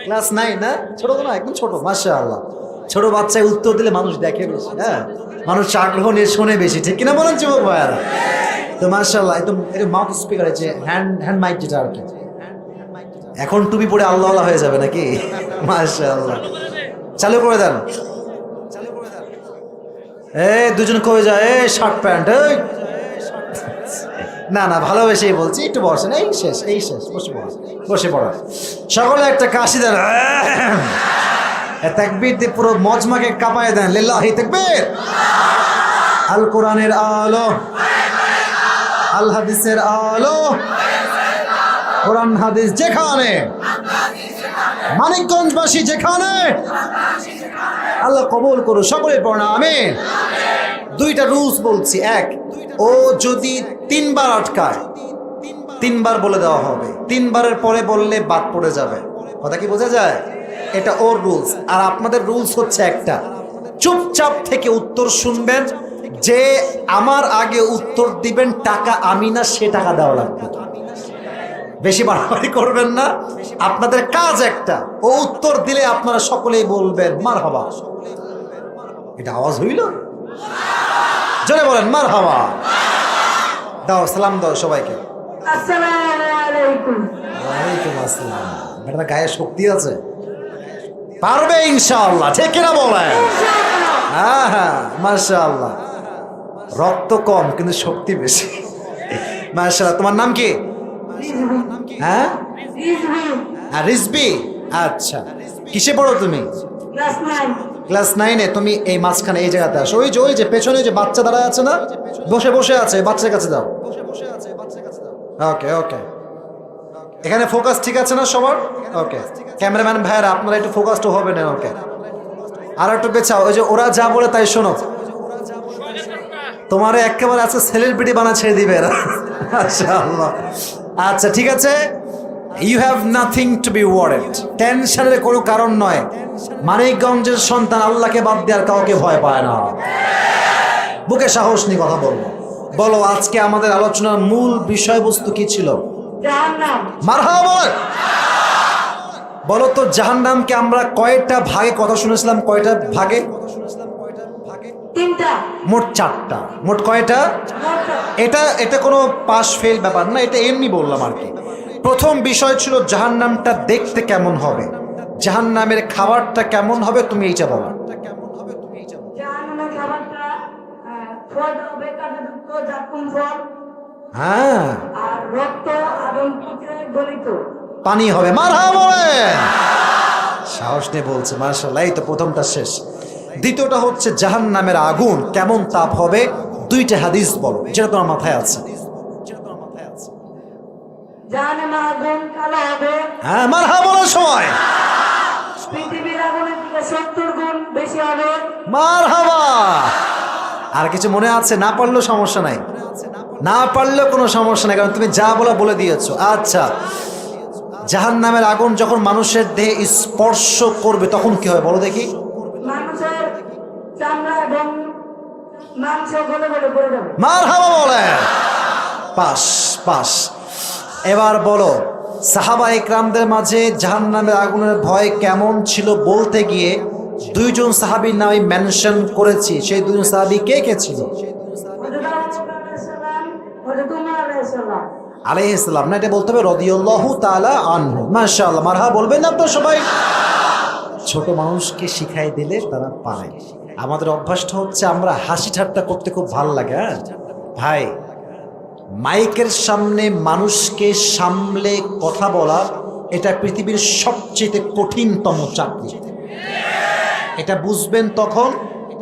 ক্লাস 9 না? ছোট তো না, একদম ছোট। মাশাআল্লাহ। ছোট বাচ্চায় উত্তর দিলে মানুষ দেখে বেশি, হ্যাঁ, মানুষ আগ্রহ নিয়ে শোনে বেশি, ঠিক কিনা বলেন যুবক ভাইয়ারা? তো মাশাআল্লাহ, একদম মাউথ স্পিকার আছে, হ্যান্ড মাইক যেটা আর কি। এখন টুপি পরে আল্লাহ আল্লাহ হয়ে যাবে নাকি? মাশাআল্লাহ, চালু করে দেন। দুজন কয়ে যায়, শার্ট প্যান্ট। না না, ভালোবেসেই বলছি, একটু বসেন। এই শেষ, এই শেষ, বসে পড়া। সকলে একটা কাশি দেন, তাকবীর দিয়ে পুরো মজমাকে কাঁপায় দেন। লিল্লাহি তাকবীর। আল কোরআনের আলো, আল হাদিসের আলো, কোরআন হাদিস যেখানে, মানিকগঞ্জবাসী যেখানে, আল্লাহ কবুল করুন। সকলে পড়া আমিন। 2টা রুলস বলছি। 1, ও যদি 3 বার আটকায়, 3 বার বলে দেওয়া হবে। 3 বারের পরে বললে বাদ পড়ে যাবে। কথা কি বোঝা যায়? এটা ওর রুলস। আর আপনাদের রুলস হচ্ছে একটা, চুপচাপ থেকে উত্তর শুনবেন। যে আমার আগে উত্তর দিবেন, টাকা আমি না, সে টাকা দেওয়া লাগবে। বেশি বাড়াবাড়ি করবেন না। আপনাদের কাজ একটা, ও উত্তর দিলে আপনারা সকলেই বলবেন মারহাবা। এটা আওয়াজ হইল? জোরে বলেন মারহাবা। দাও সালাম দাও সবাইকে। আসসালামু আলাইকুম। ওয়ালাইকুম আসসালাম। বেটা গায়ে শক্তি আছে, পারবে ইনশাআল্লাহ, ঠিক কিনা বলেন? হ্যাঁ হ্যাঁ মাশাআল্লাহ। রক্ত কম কিন্তু শক্তি বেশি। মাশাআল্লাহ। তোমার নাম কি? হ্যাঁ রিজবি। আচ্ছা, কিসে পড়ো তুমি? ক্লাস 9। ক্লাস 9-এ। তুমি এই মাঝখানে এই জায়গাতে আসো। ওই যে পেছনে যে বাচ্চা দাঁড়ায় আছে না, বসে আছে, বাচ্চার কাছে যাও। ওকে ওকে, এখানে ফোকাস ঠিক আছে না সবার? ওকে, ক্যামেরাম্যান ভাইয়েরা আপনারা একটু ফোকাসড হবে না। ওকে, আর একটু পেছাও। ওই যে ওরা যা বলে তাই শোনো। তোমার একেবারে আছে সেলিব্রিটি বানা ছেড়ে দিবে এরা। মাশাআল্লাহ। আচ্ছা ঠিক আছে, you have nothing to be worried. টেনশনের কোনো কারণ নয়। মানিকগঞ্জের সন্তান আল্লাহকে বাদ দেওয়ার কাউকে ভয় পায় না। বুকে সাহস নিয়ে কথা বলবো। বলো আজকে আমাদের আলোচনার মূল বিষয়বস্তু কি ছিল? জাহান্নাম। মারহাবা বলো। বলো তো জাহান্নামকে আমরা কয়টা ভাগে কথা শুনেছিলাম? কয়টা ভাগে? 3টা। মোট 4টা। মোট কয়টা? এটা কোনো পাস ফেল ব্যাপার না, এটা এমনি বললাম আর কি। প্রথম বিষয় ছিল জাহান্নামটা দেখতে কেমন হবে, জাহান্নামের খাবারটা কেমন হবে, তুমি এইটা বলো। জাহান্নামের খাবারটা ফল হবে, কাঁটাযুক্ত জাকুম ফল, হ্যাঁ, আর রক্ত এবং পুত্রে গলিত পানি হবে। মারহাবা বলেন। সাহস নিয়ে বলছে মাশাআল্লাহ। এই তো প্রথমটা শেষ। দ্বিতীয়টা হচ্ছে জাহান্নামের আগুন কেমন তাপ হবে, 2টা হাদিস বলো যেটা তোমার মাথায় আছে। জাহান্নামের আগুন কালো হবে। হ্যাঁ মারহাবা বলার সময়। পৃথিবীর আগুনের থেকে 70 গুণ বেশি হবে। মারহাবা। আর কিছু মনে আছে? না পারলেও সমস্যা নাই, না পারলেও কোনো সমস্যা নাই, কারণ তুমি যা বলে দিয়েছো। আচ্ছা, জাহান্নামের আগুন যখন মানুষের দেহে স্পর্শ করবে তখন কি হয় বলো দেখি? মানুষের চামড়া এবং মাংস গলে গলে পড়ে যাবে। মারহাবা বলেন। Pass pass. এবার বলো সাহাবা ইকরামদের মাঝে জাহান্নামের আগুনের ভয় কেমন ছিল বলতে গিয়ে 2জন সাহাবীর নাম আমি মেনশন করেছি। সেই 2জন সাহাবী কে কে ছিল? হযরত আবু বকর আলাইহিস সালাম, হযরত উমর আলাইহিস সালাম। আলাইহিস সালাম না, এটা বলতে হবে রাদিয়াল্লাহু তাআলা আনহু। মাশাআল্লাহ, মারহাবা বলবেন না তো সবাই? ছোট মানুষকে শিখাই দিলে তারা পারে। আমাদের অভ্যাসটা হচ্ছে আমরা হাসি ঠাট্টা করতে খুব ভালো লাগে। হ্যাঁ ভাই, মাইকের সামনে মানুষকে সামলে কথা বলা এটা পৃথিবীর সবচেয়ে কঠিনতম চাকরি। এটা বুঝবেন তখন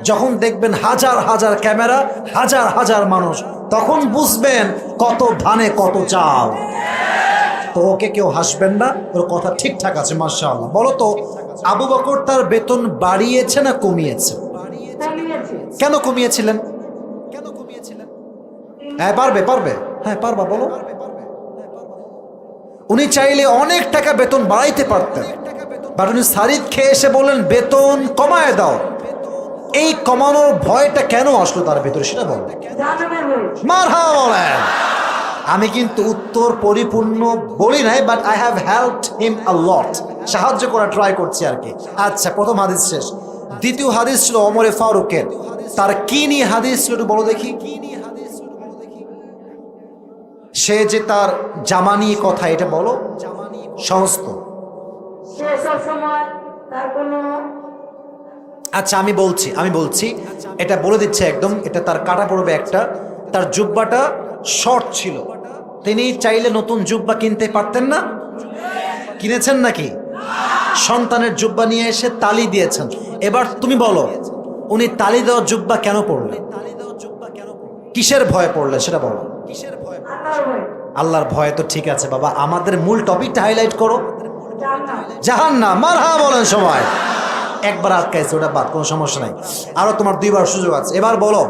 যখন দেখবেন হাজার হাজার ক্যামেরা, হাজার হাজার মানুষ, তখন বুঝবেন কত ধানে কত চাল। তো ওকে কেউ হাসবেন না, ওর কথা ঠিকঠাক আছে মাশাআল্লাহ। বলো তো আবু বকর তার বেতন বাড়িয়েছে না কমিয়েছে? কেন কমিয়েছিলেন? হ্যাঁ পারবে, হ্যাঁ পারবা বলো। উনি চাইলে অনেক টাকা বেতন বাড়াইতে পারতেন, বাট উনি সারিদ খেয়ে এসে বললেন বেতন কমায় দাও। এই কমানোর ভয়টা কেন আসলো তার ভেতরে সেটা বলো। মারহাবা বলেন। আমি কিন্তু উত্তর পরিপূর্ণ বলি নাই, but I have helped him a lot. সাহায্য করা ট্রাই করছি আর কি। আচ্ছা, প্রথম হাদিস শেষ। দ্বিতীয় হাদিস ছিল ওমরে ফারুকের। তার কি নিয়ে হাদিস ছিল একটু বলো দেখি? সে যে তার জামা নিয়ে কথা, এটা বলো সমস্ত। আচ্ছা আমি বলছি এটা বলে দিচ্ছে একদম। এটা তার কাটা পড়বে একটা। তার জুব্বাটা শর্ট ছিল, তিনি চাইলে নতুন জুব্বা কিনতে পারতেন না? কিনেছেন নাকি? সন্তানের জুব্বা নিয়ে এসে তালি দিয়েছেন। এবার তুমি বলো উনি তালি দেওয়া জুব্বা কেন পড়লেন? কিসের ভয় পড়লেন সেটা বলো। আল্লাহর ভয়। তো ঠিক আছে বাবা, আমাদের মূল টপিকটা হাইলাইট করো। জাহান্নাম। মারহাবা বলেন সবাই। একবার আটকাইছে, ওটা বাদ, কোনো সমস্যা নাই। আরো তোমার 2বার সুযোগ আছে। এবার বলো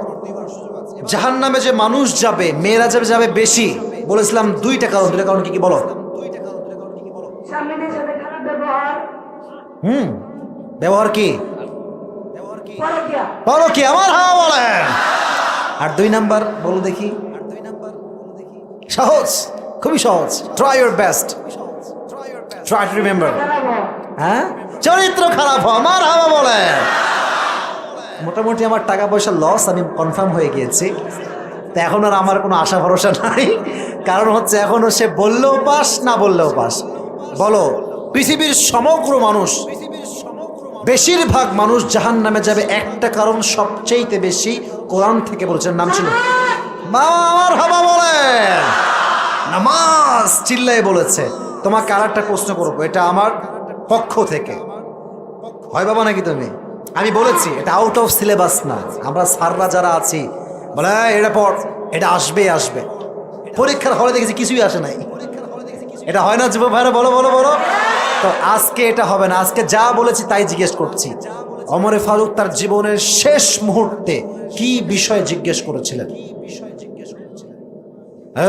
জাহান্নামে যে মানুষ যাবে, মেয়েরা যাবে বেশি, বলেছিলাম 2টা কারণ। 2টা কারণ কি কি বলো? ব্যবহার কি? পরকীয়া। মারহাবা বলেন। আর 2 নাম্বার বলো দেখি। সহজ, খুবই সহজ। Try your best, try to remember. হ্যাঁ, চরিত্র খারাপ হওয়া। মারহাবা বলেন। মোটামুটি আমার টাকা পয়সা লস আমি কনফার্ম হয়ে গিয়েছি। তো এখন আর আমার কোনো আশা ভরসা নাই, কারণ হচ্ছে এখনও সে বললেও পাস না বললেও পাস। বলো, পৃথিবীর সমগ্র মানুষ, বেশিরভাগ মানুষ জাহান্নামে যাবে একটা কারণ সবচেয়ে বেশি কোরআন থেকে বলেছেন, নাম ছিল মারহাবা বলেন, নামাজ চিল্লায় বলেছে। তোমাকে আর একটা প্রশ্ন করবো, এটা আমার পক্ষ থেকে, হয় বাবা নাকি তুমি? আমি বলেছি এটা আউট অফ সিলেবাস না, আমরা স্যাররা যারা আছি বলে এটা পর, এটা আসবে আসবে। পরীক্ষার হলে দেখেছি কিছুই আসে নাই। এটা হয় না যুবক ভাইরা? বলো বলো বলো। তো আজকে এটা হবে না, আজকে যা বলেছি তাই জিজ্ঞেস করছি। ওমরে ফারুক তার জীবনের শেষ মুহূর্তে কি বিষয়ে জিজ্ঞেস করেছিলেন?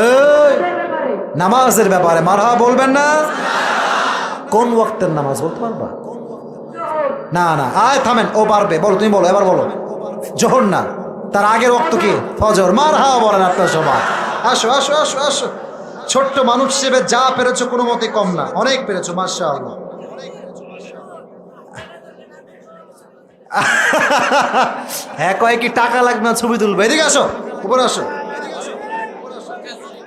এই, নামাজের ব্যাপারে। মারহাবা বলবেন না? কোন ওয়াক্তের নামাজ বলতে পারবা? না না, আয় থামেন, ও পারবে। বলো, তুমি বলো, এবার বলো। জোহর না, তার আগের ওয়াক্ত কি? ফজর। মারহাবা বলেন আপনার সবাই। আসো আসো আসো আসো, ছোট্ট মানুষ হিসেবে যা পেরেছো কোনো মতে কম না, অনেক পেরেছো, মাশাআল্লাহ। হ্যাঁ, কয়েকটি টাকা লাগবে না, ছবি তুলবে। এদিকে আসো, উপরে আসো।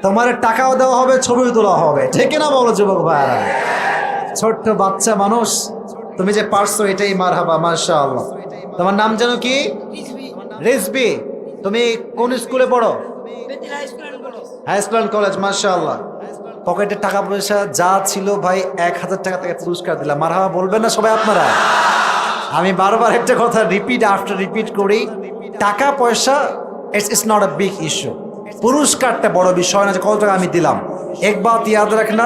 তোমার টাকাও দেওয়া হবে, ছবি তোলা হবে, ঠিক না বলো যুবক ভাইরা? ছোট্ট বাচ্চা মানুষ, তুমি যে পারছো এটাই মারহাবা, মাশাআল্লাহ। তোমার নাম যেন কি? রিজবি। তুমি কোন স্কুলে পড়ো? হাই স্কুল অ্যান্ড কলেজ, মাশাআল্লাহ। পকেটে টাকা পয়সা যা ছিল ভাই 1000 টাকা থেকে পুরস্কার দিলাম। মারহাবা বলবেন না সবাই আপনারা? আমি বারবার একটা কথা রিপিট আফটার রিপিট করি, টাকা পয়সা it's not a big issue. পুরস্কারটা বড় বিষয় না যে কত টাকা আমি দিলাম। एक बात याद रखना,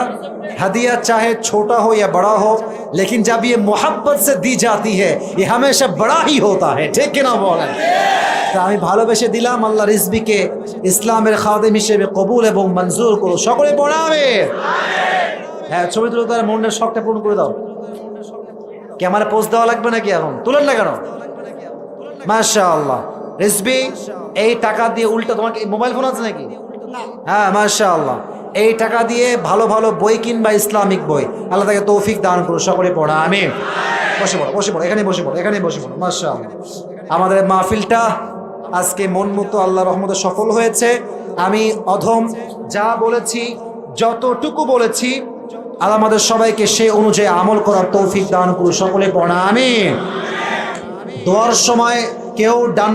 हदिया चाहे छोटा हो या बड़ा हो, लेकिन जब ये मोहब्बत से दी जाती है ये हमेशा बड़ा ही होता है, ठीक है ना बोलें? তা আমি ভালোবেসে দিলাম, আল্লাহ রিজবিকে ইসলামের খাদেম হিসেবে কবুল এবং মঞ্জুর করো। সকলে পড়া আমিন। হ্যাঁ, ছবি তুলে তার মনের শখটা পূরণ করে দাও। ক্যামেরা পোজ দেওয়া লাগবে নাকি? এখন তুলেন না কেন? মাশাআল্লাহ। রিজবি, এই টাকা দিয়ে উল্টা, তোমাকে মোবাইল ফোন আছে নাকি? হ্যাঁ, মাশাআল্লাহ। এই টাকা দিয়ে ভালো ভালো বই কিনবা, ইসলামিক বই। আল্লাহ তাকে তৌফিক দান করো। সকলে পড়া আমিন। বসে পড়ো, বসে পড়ো, এখানে বসে পড়ো, এখানে বসে পড়ো। মাশাআল্লাহ, আমাদের মাহফিলটা আজকে মন মতো আল্লাহর রহমতে সফল হয়েছে। আমি অধম যা বলেছি, যতটুকু বলেছি, আল্লাহ আমাদের সবাইকে সে অনুযায়ী আমল করার তৌফিক দান করো। সকলে পড়া আমিন। দোয়ার সময় কেউ ডান